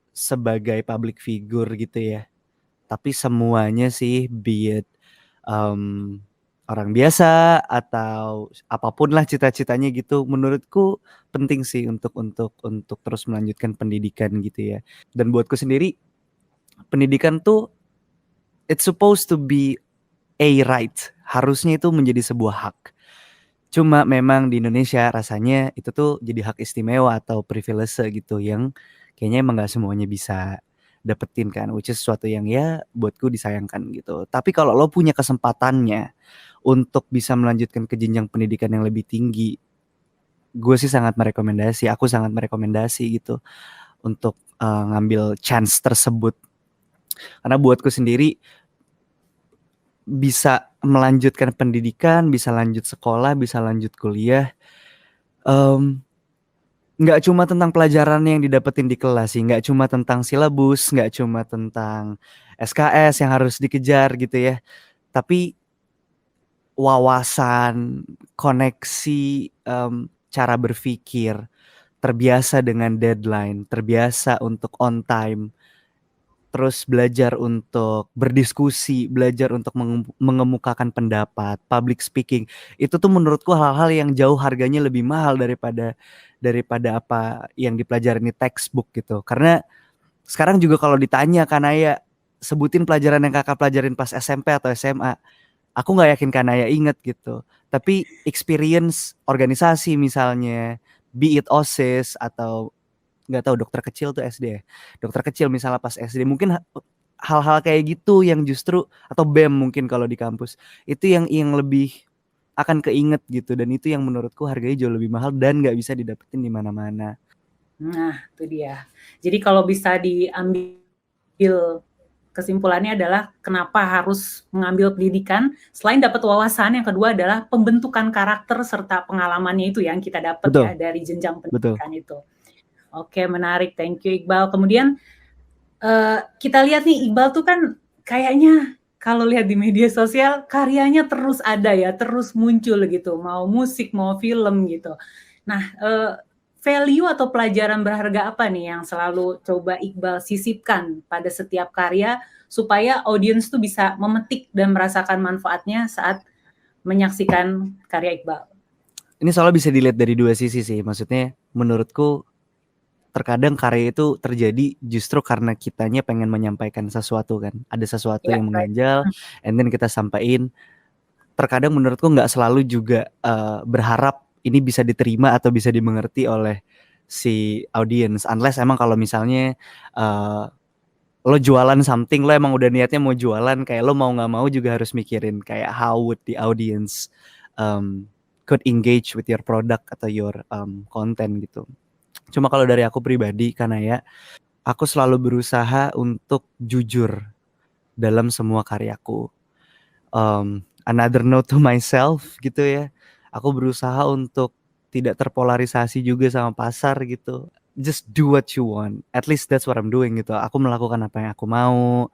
sebagai public figure gitu ya, tapi semuanya sih, be it orang biasa atau apapun lah cita-citanya gitu, menurutku penting sih untuk terus melanjutkan pendidikan gitu ya. Dan buatku sendiri, pendidikan tuh it's supposed to be a right, harusnya itu menjadi sebuah hak. Cuma memang di Indonesia rasanya itu tuh jadi hak istimewa atau privilege gitu yang kayaknya emang gak semuanya bisa dapetin kan, which is sesuatu yang ya buatku disayangkan gitu. Tapi kalau lo punya kesempatannya untuk bisa melanjutkan ke jenjang pendidikan yang lebih tinggi, gue sih aku sangat merekomendasi gitu untuk ngambil chance tersebut. Karena buatku sendiri bisa melanjutkan pendidikan, bisa lanjut sekolah, bisa lanjut kuliah, nggak cuma tentang pelajaran yang didapetin di kelas sih, nggak cuma tentang silabus, nggak cuma tentang SKS yang harus dikejar gitu ya, tapi wawasan, koneksi, cara berpikir, terbiasa dengan deadline, terbiasa untuk on time, terus belajar untuk berdiskusi, belajar untuk mengemukakan pendapat, public speaking. Itu tuh menurutku hal-hal yang jauh harganya lebih mahal daripada apa yang dipelajarin di textbook gitu. Karena sekarang juga kalau ditanya Kanaya, sebutin pelajaran yang kakak pelajarin pas SMP atau SMA, aku nggak yakin Kanaya inget gitu. Tapi experience organisasi misalnya, be it OSIS atau nggak tahu dokter kecil tuh SD ya. Dokter kecil misalnya pas SD mungkin hal-hal kayak gitu yang justru, atau BEM mungkin kalau di kampus, itu yang lebih akan keinget gitu, dan itu yang menurutku harganya jauh lebih mahal dan nggak bisa didapetin di mana-mana. Nah, itu dia. Jadi kalau bisa diambil kesimpulannya adalah kenapa harus mengambil pendidikan, selain dapat wawasan, yang kedua adalah pembentukan karakter serta pengalamannya itu yang kita dapat Betul. ya dari jenjang Betul. pendidikan itu. Oke, menarik. Thank you, Iqbal. Kemudian kita lihat nih, Iqbal tuh kan kayaknya kalau lihat di media sosial, karyanya terus ada ya, terus muncul gitu. Mau musik, mau film gitu. Nah, value atau pelajaran berharga apa nih yang selalu coba Iqbal sisipkan pada setiap karya supaya audiens tuh bisa memetik dan merasakan manfaatnya saat menyaksikan karya Iqbal? Ini soalnya bisa dilihat dari dua sisi sih. Maksudnya menurutku terkadang karya itu terjadi justru karena kitanya pengen menyampaikan sesuatu kan. Ada sesuatu yang mengganjal, and then kita sampaikan. Terkadang menurutku nggak selalu juga berharap ini bisa diterima atau bisa dimengerti oleh si audience. Unless emang kalau misalnya lo jualan something, lo emang udah niatnya mau jualan, kayak lo mau nggak mau juga harus mikirin kayak how would the audience could engage with your product atau your content gitu. Cuma kalau dari aku pribadi, karena ya aku selalu berusaha untuk jujur dalam semua karyaku. Another note to myself gitu ya, aku berusaha untuk tidak terpolarisasi juga sama pasar gitu. Just do what you want. At least that's what I'm doing gitu. Aku melakukan apa yang aku mau.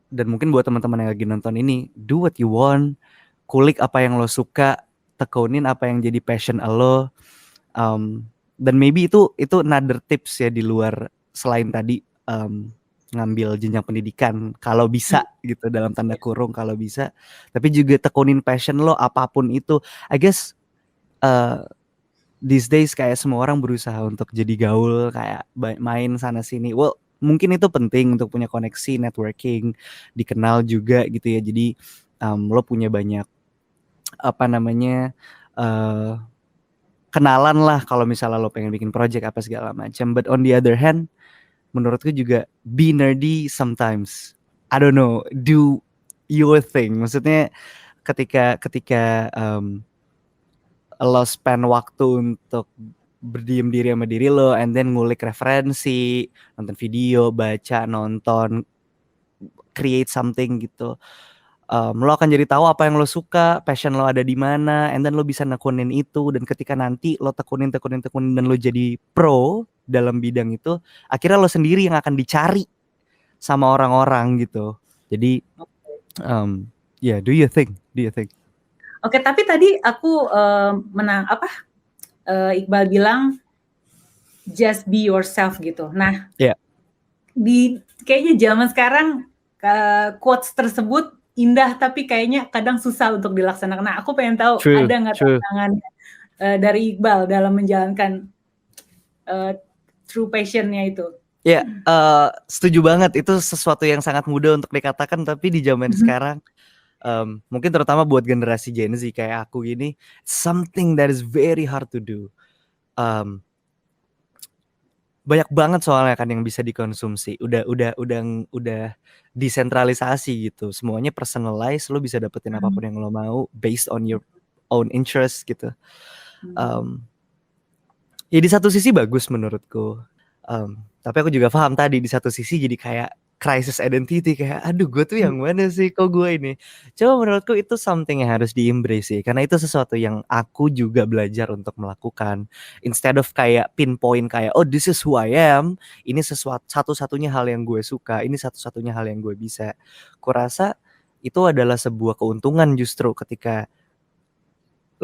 Dan mungkin buat teman-teman yang lagi nonton ini, do what you want. Kulik apa yang lo suka, tekunin apa yang jadi passion lo. Dan maybe itu another tips ya di luar selain tadi ngambil jenjang pendidikan kalau bisa gitu, dalam tanda kurung kalau bisa, tapi juga tekunin passion lo apapun itu. I guess these days kayak semua orang berusaha untuk jadi gaul, kayak main sana sini. Well, mungkin itu penting untuk punya koneksi, networking, dikenal juga gitu ya. Jadi lo punya banyak kenalan lah kalau misalnya lo pengen bikin project apa segala macam. But on the other hand, menurutku juga be nerdy sometimes. I don't know, do your thing. Maksudnya ketika lo spend waktu untuk berdiam diri sama diri lo, and then ngulik referensi, nonton video, baca, nonton, create something gitu. Lo akan jadi tahu apa yang lo suka, passion lo ada di mana, and then lo bisa nekunin itu. Dan ketika nanti lo tekunin dan lo jadi pro dalam bidang itu, akhirnya lo sendiri yang akan dicari sama orang-orang gitu. Jadi yeah, do you think? Oke, tapi tadi aku Iqbal bilang just be yourself gitu. Nah, Yeah. kayaknya zaman sekarang quotes tersebut indah tapi kayaknya kadang susah untuk dilaksanakan. Nah, aku pengen tahu True, ada nggak true. tantangan dari Iqbal dalam menjalankan true passion-nya itu? Ya, setuju banget. Itu sesuatu yang sangat mudah untuk dikatakan, tapi di zaman sekarang, mungkin terutama buat generasi Gen Z kayak aku gini, something that is very hard to do. Banyak banget soalnya kan yang bisa dikonsumsi. Udah desentralisasi gitu. Semuanya personalized, lo bisa dapetin apapun yang lo mau based on your own interest gitu. Ya di satu sisi bagus menurutku. Tapi aku juga paham tadi di satu sisi jadi kayak crisis identity, kayak aduh gue tuh yang mana sih, kok gue ini. Coba menurutku itu something yang harus di-embrace sih, karena itu sesuatu yang aku juga belajar untuk melakukan. Instead of kayak pinpoint kayak oh this is who I am, ini satu-satunya hal yang gue suka, ini satu-satunya hal yang gue bisa. Kurasa itu adalah sebuah keuntungan justru ketika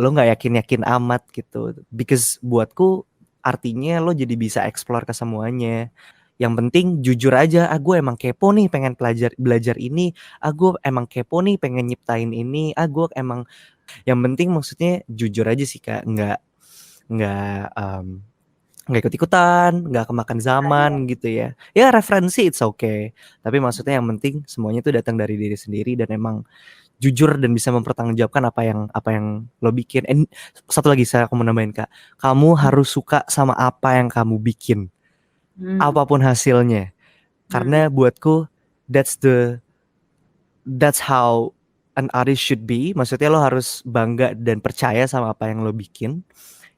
lo gak yakin-yakin amat gitu. Because buatku artinya lo jadi bisa explore ke semuanya. Yang penting jujur aja, gue emang kepo nih pengen belajar ini, gue emang kepo nih pengen nyiptain ini, gue emang, yang penting maksudnya jujur aja sih Kak, nggak ikut-ikutan, nggak kemakan zaman gitu ya. Ya referensi it's okay, tapi maksudnya yang penting semuanya tuh datang dari diri sendiri dan emang jujur dan bisa mempertanggungjawabkan apa yang lo bikin. And satu lagi aku mau nambahin Kak, kamu harus suka sama apa yang kamu bikin. Apapun hasilnya, karena buatku that's how an artist should be. Maksudnya lo harus bangga dan percaya sama apa yang lo bikin.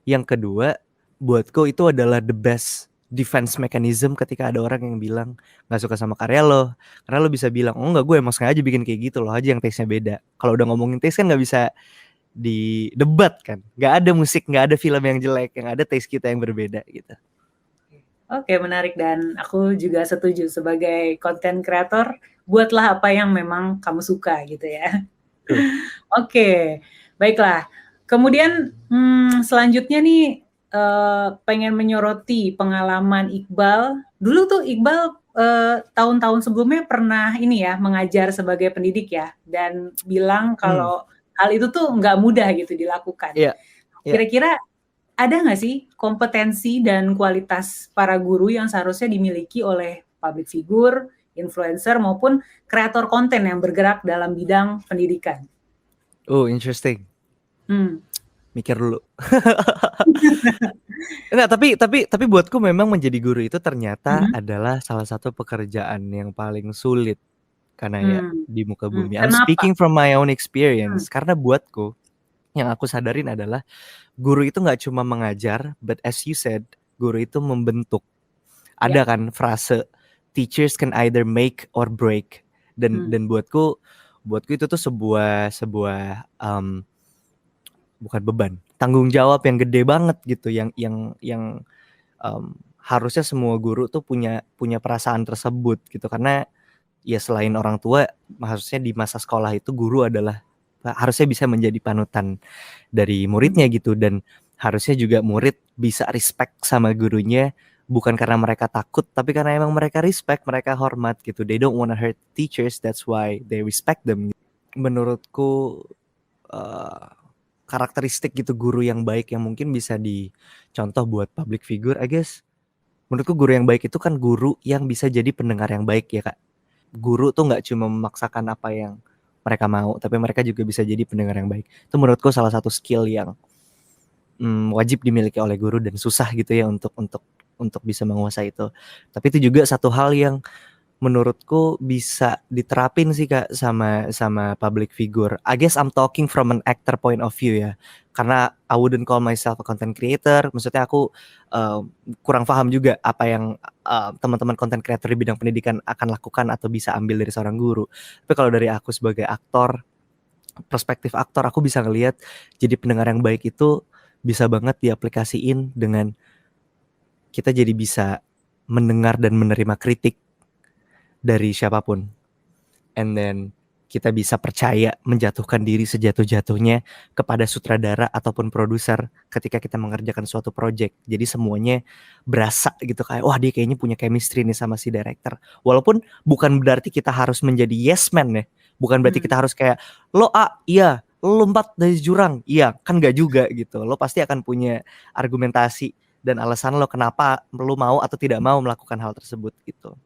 Yang kedua, buatku itu adalah the best defense mechanism ketika ada orang yang bilang nggak suka sama karya lo, karena lo bisa bilang oh nggak, gue emang sengaja bikin kayak gitu, lo aja yang taste-nya beda. Kalau udah ngomongin taste kan nggak bisa didebat kan, nggak ada musik, nggak ada film yang jelek, yang ada taste kita yang berbeda gitu. Oke, menarik, dan aku juga setuju sebagai content creator, buatlah apa yang memang kamu suka gitu ya. Oke, baiklah. Kemudian selanjutnya nih pengen menyoroti pengalaman Iqbal. Dulu tuh Iqbal tahun-tahun sebelumnya pernah ini ya mengajar sebagai pendidik ya, dan bilang kalau hal itu tuh nggak mudah gitu dilakukan. Yeah. Kira-kira ada nggak sih kompetensi dan kualitas para guru yang seharusnya dimiliki oleh public figure, influencer, maupun kreator konten yang bergerak dalam bidang pendidikan? Oh, interesting. Mikir dulu. Enggak, tapi buatku memang menjadi guru itu ternyata adalah salah satu pekerjaan yang paling sulit karena ya di muka bumi. I'm speaking from my own experience. Karena buatku yang aku sadarin adalah guru itu nggak cuma mengajar, but as you said, guru itu membentuk. Ada kan frase teachers can either make or break. Dan buatku itu tuh sebuah bukan beban, tanggung jawab yang gede banget gitu, yang harusnya semua guru tuh punya perasaan tersebut gitu, karena ya selain orang tua, harusnya di masa sekolah itu guru harusnya bisa menjadi panutan dari muridnya gitu, dan harusnya juga murid bisa respect sama gurunya, bukan karena mereka takut, tapi karena emang mereka respect, mereka hormat gitu. They don't wanna hurt teachers, that's why they respect them. Menurutku karakteristik gitu guru yang baik yang mungkin bisa dicontoh buat public figure, I guess. Menurutku guru yang baik itu kan guru yang bisa jadi pendengar yang baik ya Kak. Guru tuh nggak cuma memaksakan apa yang mereka mau, tapi mereka juga bisa jadi pendengar yang baik. Itu menurutku salah satu skill yang wajib dimiliki oleh guru dan susah gitu ya untuk bisa menguasai itu. Tapi itu juga satu hal yang menurutku bisa diterapin sih Kak sama public figure. I guess I'm talking from an actor point of view ya. Karena I wouldn't call myself a content creator. Maksudnya aku kurang paham juga apa yang teman-teman content creator di bidang pendidikan akan lakukan atau bisa ambil dari seorang guru. Tapi kalau dari aku sebagai aktor, perspektif aktor, aku bisa ngelihat jadi pendengar yang baik itu bisa banget diaplikasiin dengan kita jadi bisa mendengar dan menerima kritik dari siapapun. And then kita bisa percaya menjatuhkan diri sejatuh-jatuhnya kepada sutradara ataupun produser ketika kita mengerjakan suatu project. Jadi semuanya berasa gitu kayak, wah dia kayaknya punya chemistry nih sama si director. Walaupun bukan berarti kita harus menjadi yes man ya. Bukan berarti kita harus kayak, lo iya, lo lompat dari jurang. Iya, kan gak juga gitu. Lo pasti akan punya argumentasi dan alasan lo kenapa lo mau atau tidak mau melakukan hal tersebut gitu.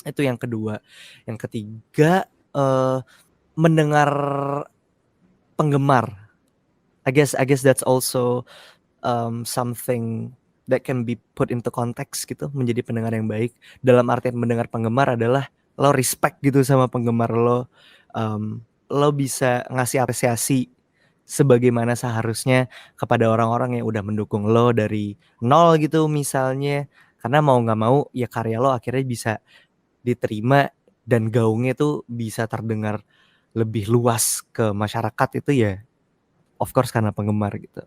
Itu yang kedua. Yang ketiga, mendengar penggemar. I guess that's also something that can be put into context gitu, menjadi pendengar yang baik. Dalam artian mendengar penggemar adalah lo respect gitu sama penggemar lo, lo bisa ngasih apresiasi sebagaimana seharusnya kepada orang-orang yang udah mendukung lo dari nol gitu misalnya, karena mau nggak mau ya karya lo akhirnya bisa diterima dan gaungnya tuh bisa terdengar lebih luas ke masyarakat itu ya of course karena penggemar gitu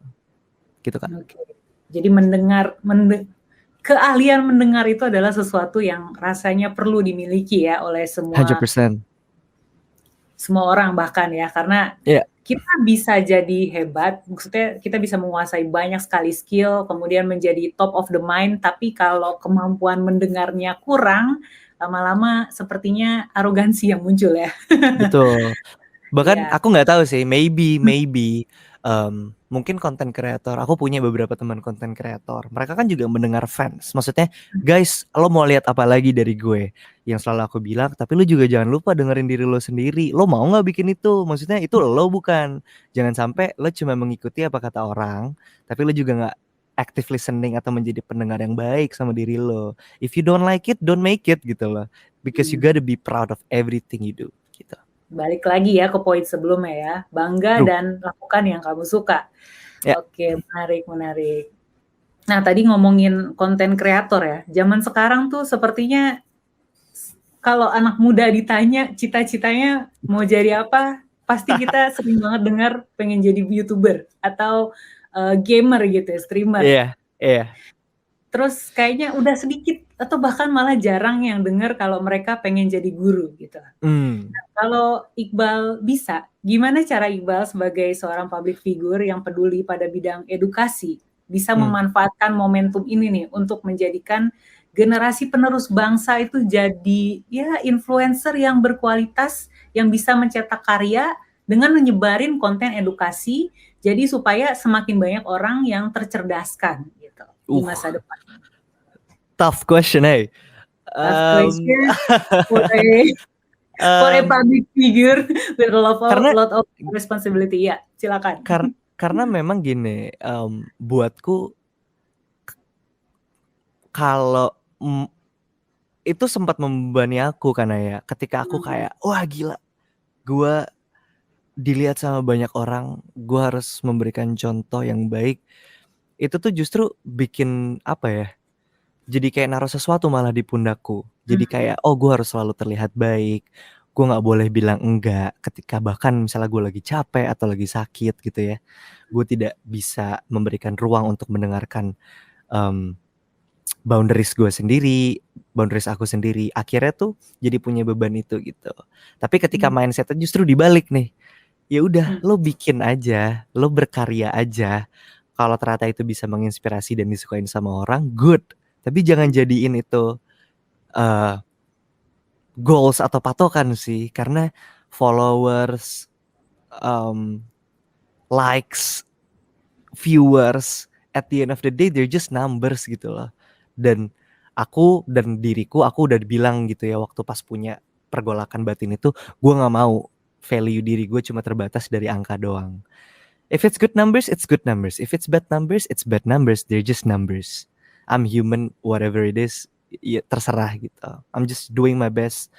kan. Oke. Jadi keahlian mendengar itu adalah sesuatu yang rasanya perlu dimiliki ya oleh 100%. semua orang bahkan ya, karena kita bisa jadi hebat, maksudnya kita bisa menguasai banyak sekali skill, kemudian menjadi top of the mind, tapi kalau kemampuan mendengarnya kurang, lama-lama sepertinya arogansi yang muncul ya. Betul. Bahkan aku nggak tahu sih, maybe mungkin konten kreator. Aku punya beberapa teman konten kreator. Mereka kan juga mendengar fans. Maksudnya, guys, lo mau lihat apa lagi dari gue? Yang selalu aku bilang, tapi lo juga jangan lupa dengerin diri lo sendiri. Lo mau nggak bikin itu? Maksudnya itu lo bukan. Jangan sampai lo cuma mengikuti apa kata orang, tapi lo juga nggak active listening atau menjadi pendengar yang baik sama diri lo. If you don't like it, don't make it gitu loh. Because you gotta be proud of everything you do. Gitu. Balik lagi ya ke poin sebelumnya ya, bangga dan lakukan yang kamu suka. Oke, menarik. Nah, tadi ngomongin konten kreator ya, zaman sekarang tuh sepertinya kalau anak muda ditanya cita-citanya mau jadi apa, pasti kita sering banget dengar pengen jadi YouTuber atau gamer gitu ya, streamer. Iya. Terus kayaknya udah sedikit atau bahkan malah jarang yang dengar kalau mereka pengen jadi guru gitu. Nah, kalau Iqbal bisa, gimana cara Iqbal sebagai seorang public figure yang peduli pada bidang edukasi bisa memanfaatkan momentum ini nih untuk menjadikan generasi penerus bangsa itu jadi ya influencer yang berkualitas yang bisa mencetak karya dengan menyebarin konten edukasi jadi supaya semakin banyak orang yang tercerdaskan gitu di masa depan. Tough question, Tough question for a public figure with a lot of responsibility. Ya, silakan. Karena memang gini, buatku kalau itu sempat membebani aku karena ya ketika aku kayak wah gila, gue dilihat sama banyak orang, gue harus memberikan contoh yang baik. Itu tuh justru bikin apa ya? Jadi kayak naruh sesuatu malah di pundakku. Jadi kayak gue harus selalu terlihat baik. Gue nggak boleh bilang enggak ketika bahkan misalnya gue lagi capek atau lagi sakit gitu ya. Gue tidak bisa memberikan ruang untuk mendengarkan boundaries gue sendiri, boundaries aku sendiri. Akhirnya tuh jadi punya beban itu gitu. Tapi ketika mindsetnya justru dibalik nih. Ya udah, lo bikin aja, lo berkarya aja. Kalau ternyata itu bisa menginspirasi dan disukain sama orang, good. Tapi jangan jadiin itu goals atau patokan sih, karena followers, likes, viewers, at the end of the day they're just numbers gitu loh. Dan aku dan diriku, aku udah bilang gitu ya waktu pas punya pergolakan batin itu, gue nggak mau value diri gue cuma terbatas dari angka doang. If it's good numbers, it's good numbers. If it's bad numbers, it's bad numbers. They're just numbers. I'm human, whatever it is, ya terserah gitu. I'm just doing my best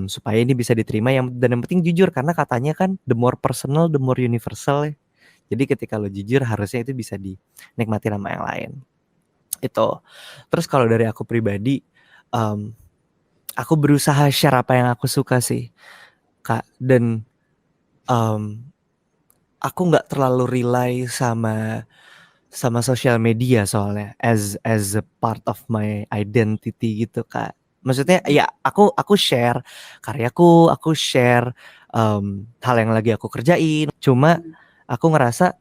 supaya ini bisa diterima. Dan yang penting jujur, karena katanya kan the more personal, the more universal ya. Jadi ketika lo jujur, harusnya itu bisa dinikmati sama yang lain. Itu. Terus kalau dari aku pribadi, aku berusaha share apa yang aku suka sih, Kak. Dan aku nggak terlalu rely sama sosial media soalnya as a part of my identity gitu, Kak. Maksudnya ya aku share karyaku, aku share hal yang lagi aku kerjain. Cuma aku ngerasa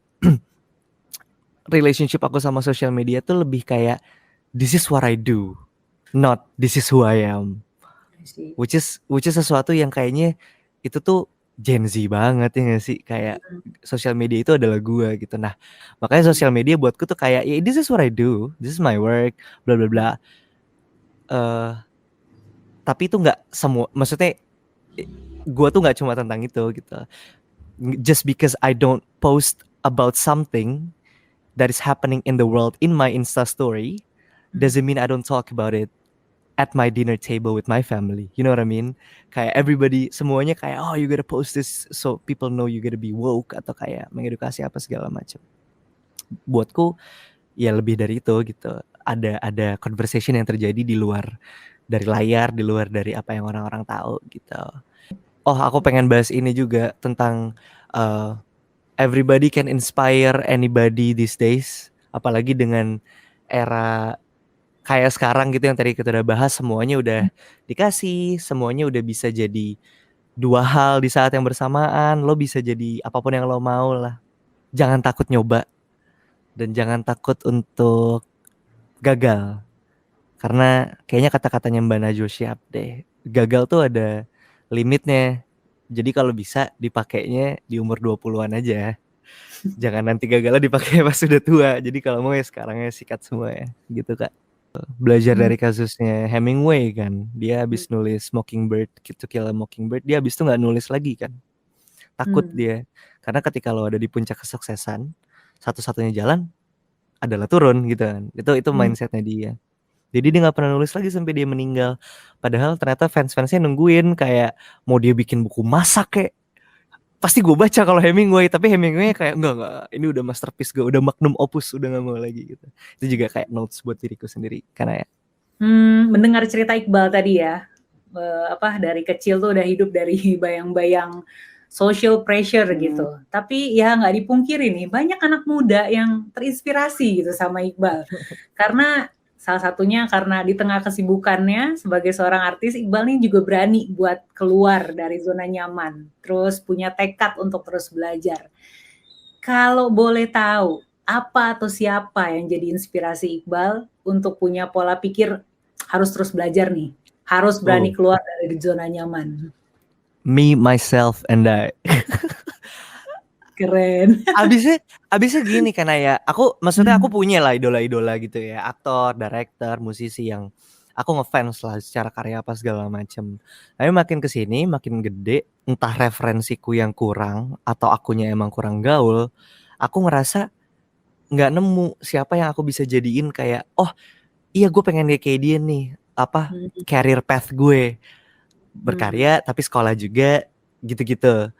relationship aku sama social media tuh lebih kayak this is what I do, not this is who I am. Which is sesuatu yang kayaknya itu tuh Gen Z banget ya gak sih? Kayak social media itu adalah gua gitu. Nah, makanya social media buatku tuh kayak ya this is what I do, this is my work, bla bla bla. Tapi itu nggak semua, maksudnya gua tuh nggak cuma tentang itu gitu. Just because I don't post about something that is happening in the world in my Insta story doesn't mean I don't talk about it at my dinner table with my family. You know what I mean? Kayak everybody, semuanya kayak, oh you gotta post this so people know you gotta be woke, atau kayak mengedukasi apa segala macam. Buatku ya lebih dari itu gitu. Ada conversation yang terjadi di luar dari layar, di luar dari apa yang orang-orang tahu gitu. Oh, aku pengen bahas ini juga tentang everybody can inspire anybody these days, apalagi dengan era kayak sekarang gitu yang tadi kita udah bahas, semuanya udah dikasih, semuanya udah bisa jadi dua hal di saat yang bersamaan. Lo bisa jadi apapun yang lo mau lah. Jangan takut nyoba dan jangan takut untuk gagal. Karena kayaknya kata-katanya Mbak Najwa Shihab deh, gagal tuh ada limitnya. Jadi kalau bisa dipakainya di umur 20-an aja. Jangan nanti gagalnya dipakai pas sudah tua. Jadi kalau mau ya sekarang ya sikat semua ya, gitu Kak. Belajar dari kasusnya Hemingway kan, dia habis nulis Mockingbird, To Kill a Mockingbird, dia habis itu nggak nulis lagi kan, takut dia, karena ketika lo ada di puncak kesuksesan, satu-satunya jalan adalah turun gitu kan, itu mindsetnya dia. Jadi dia nggak pernah nulis lagi sampai dia meninggal. Padahal ternyata fans-fansnya nungguin kayak mau dia bikin buku masak kayak, pasti gue baca kalau Hemingway, tapi Hemingway kayak enggak, ini udah masterpiece gue, udah magnum opus, udah gak mau lagi gitu. Itu juga kayak notes buat diriku sendiri karena ya. Mendengar cerita Iqbal tadi ya, dari kecil tuh udah hidup dari bayang-bayang social pressure gitu. Tapi ya nggak dipungkiri nih, banyak anak muda yang terinspirasi gitu sama Iqbal. Karena salah satunya karena di tengah kesibukannya sebagai seorang artis, Iqbal nih juga berani buat keluar dari zona nyaman. Terus punya tekad untuk terus belajar. Kalau boleh tahu, apa atau siapa yang jadi inspirasi Iqbal untuk punya pola pikir harus terus belajar nih? Harus berani keluar dari zona nyaman. Me, myself, and I. Keren. Abisnya gini karena ya aku maksudnya aku punya lah idola-idola gitu ya, aktor, director, musisi yang aku ngefans lah secara karya apa segala macem. Tapi makin kesini makin gede, entah referensiku yang kurang atau akunya emang kurang gaul, aku ngerasa nggak nemu siapa yang aku bisa jadiin kayak, oh iya gue pengen kayak dia nih, career path gue, berkarya tapi sekolah juga gitu-gitu.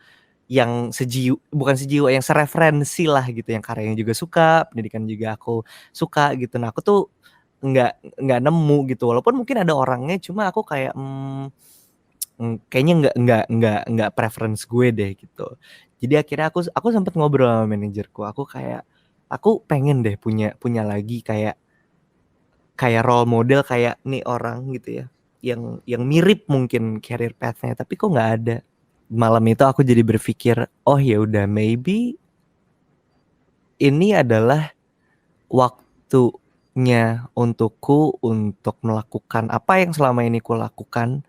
Yang bukan sejiwa, yang sereferensi lah gitu, yang karyanya juga suka, pendidikan juga aku suka gitu. Nah aku tuh nggak nemu gitu, walaupun mungkin ada orangnya, cuma aku kayak kayaknya nggak preference gue deh gitu. Jadi akhirnya aku sempat ngobrol sama manajerku, aku pengen deh punya lagi kayak role model kayak nih orang gitu ya, yang mirip mungkin career path-nya, tapi kok nggak ada. Malam itu aku jadi berpikir, oh ya udah, maybe ini adalah waktunya untukku untuk melakukan apa yang selama ini ku lakukan,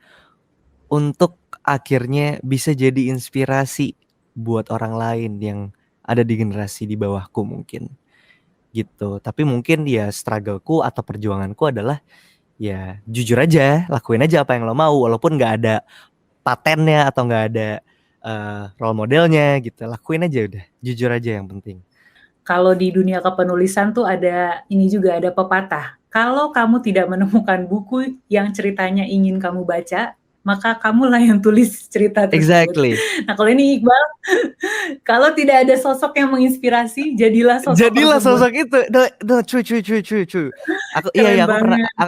untuk akhirnya bisa jadi inspirasi buat orang lain yang ada di generasi di bawahku mungkin gitu. Tapi mungkin ya struggleku atau perjuanganku adalah ya jujur aja, lakuin aja apa yang lo mau, walaupun nggak ada patennya atau nggak ada role modelnya gitu, lakuin aja udah, jujur aja yang penting. Kalau di dunia kepenulisan tuh ada pepatah, kalau kamu tidak menemukan buku yang ceritanya ingin kamu baca, maka kamulah yang tulis cerita tersebut. Exactly. Nah kalau ini Iqbal, kalau tidak ada sosok yang menginspirasi, jadilah sosok itu. No, true.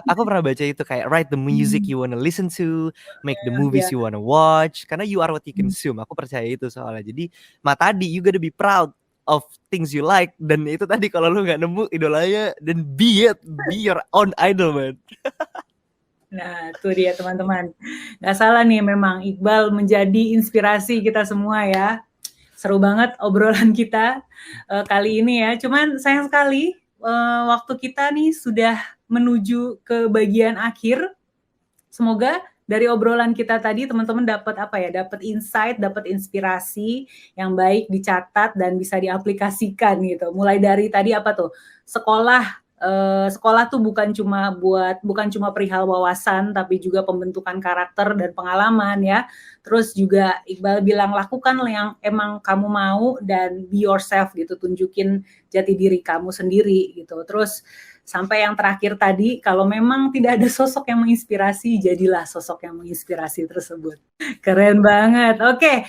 Aku pernah baca itu kayak write the music you wanna listen to, make the movies you wanna watch, karena you are what you consume. Aku percaya itu soalnya. Jadi tadi you gotta be proud of things you like, dan itu tadi kalau lu nggak nemu idolanya, then be your own idol, man. Nah, itu dia teman-teman. Nggak salah nih memang Iqbal menjadi inspirasi kita semua ya. Seru banget obrolan kita kali ini ya. Cuman sayang sekali waktu kita nih sudah menuju ke bagian akhir. Semoga dari obrolan kita tadi teman-teman dapat apa ya? Dapat insight, dapat inspirasi yang baik dicatat dan bisa diaplikasikan gitu. Mulai dari tadi apa tuh? Sekolah tuh bukan cuma perihal wawasan tapi juga pembentukan karakter dan pengalaman ya. Terus juga Iqbal bilang lakukan yang emang kamu mau dan be yourself gitu, tunjukin jati diri kamu sendiri gitu. Terus sampai yang terakhir tadi, kalau memang tidak ada sosok yang menginspirasi, jadilah sosok yang menginspirasi tersebut. Keren banget. Oke,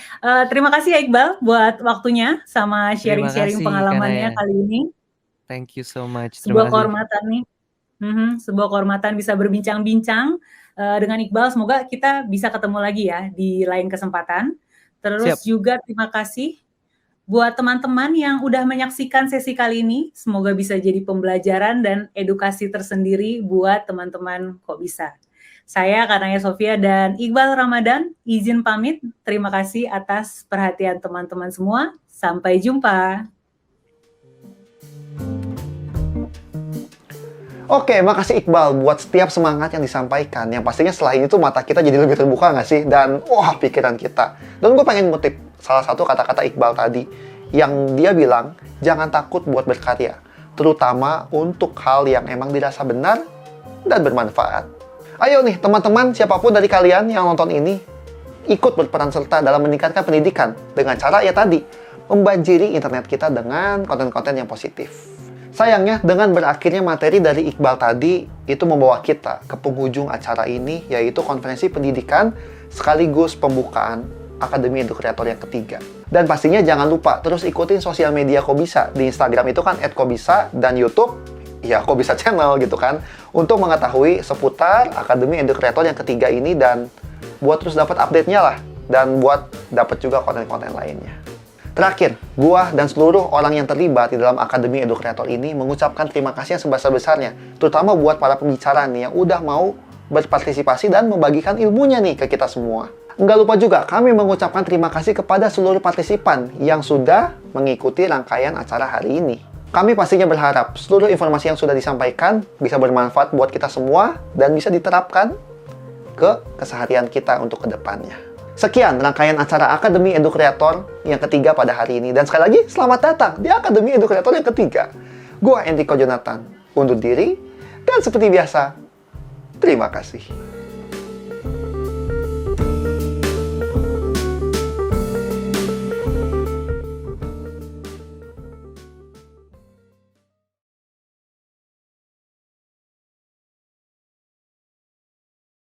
terima kasih ya Iqbal buat waktunya sama sharing-sharing kasih, pengalamannya Kanaya. kali ini. Thank you so much. Sebuah Terima kasih. kehormatan nih. Sebuah kehormatan bisa berbincang-bincang dengan Iqbal. Semoga kita bisa ketemu lagi ya di lain kesempatan. Terus Siap. juga terima kasih buat teman-teman yang udah menyaksikan sesi kali ini. Semoga bisa jadi pembelajaran dan edukasi tersendiri buat teman-teman Kok Bisa. Saya Kanaya Sofia dan Iqbal Ramadan izin pamit. Terima kasih atas perhatian teman-teman semua. Sampai jumpa. Oke, makasih Iqbal buat setiap semangat yang disampaikan. Yang pastinya setelah ini tuh mata kita jadi lebih terbuka nggak sih? Dan wah, pikiran kita. Dan gue pengen ngutip salah satu kata-kata Iqbal tadi. Yang dia bilang, jangan takut buat berkarya. Terutama untuk hal yang emang dirasa benar dan bermanfaat. Ayo nih, teman-teman, siapapun dari kalian yang nonton ini, ikut berperan serta dalam meningkatkan pendidikan. Dengan cara ya tadi, membanjiri internet kita dengan konten-konten yang positif. Sayangnya, dengan berakhirnya materi dari Iqbal tadi, itu membawa kita ke penghujung acara ini, yaitu konferensi pendidikan sekaligus pembukaan Akademi Edu Kreator yang ketiga. Dan pastinya jangan lupa terus ikutin sosial media Kok Bisa. Di Instagram itu kan @kokbisa dan YouTube, ya Kok Bisa Channel gitu kan, untuk mengetahui seputar Akademi Edu Kreator yang ketiga ini dan buat terus dapat update-nya lah. Dan buat dapat juga konten-konten lainnya. Terakhir, gua dan seluruh orang yang terlibat di dalam Akademi Edu Kreator ini mengucapkan terima kasih yang sebesar-besarnya, terutama buat para pembicara nih yang udah mau berpartisipasi dan membagikan ilmunya nih ke kita semua. Nggak lupa juga kami mengucapkan terima kasih kepada seluruh partisipan yang sudah mengikuti rangkaian acara hari ini. Kami pastinya berharap seluruh informasi yang sudah disampaikan bisa bermanfaat buat kita semua dan bisa diterapkan ke keseharian kita untuk kedepannya. Sekian rangkaian acara Akademi Edu Kreator yang ketiga pada hari ini. Dan sekali lagi, selamat datang di Akademi Edu Kreator yang ketiga. Gua Enrico Jonathan, undur diri, dan seperti biasa, terima kasih.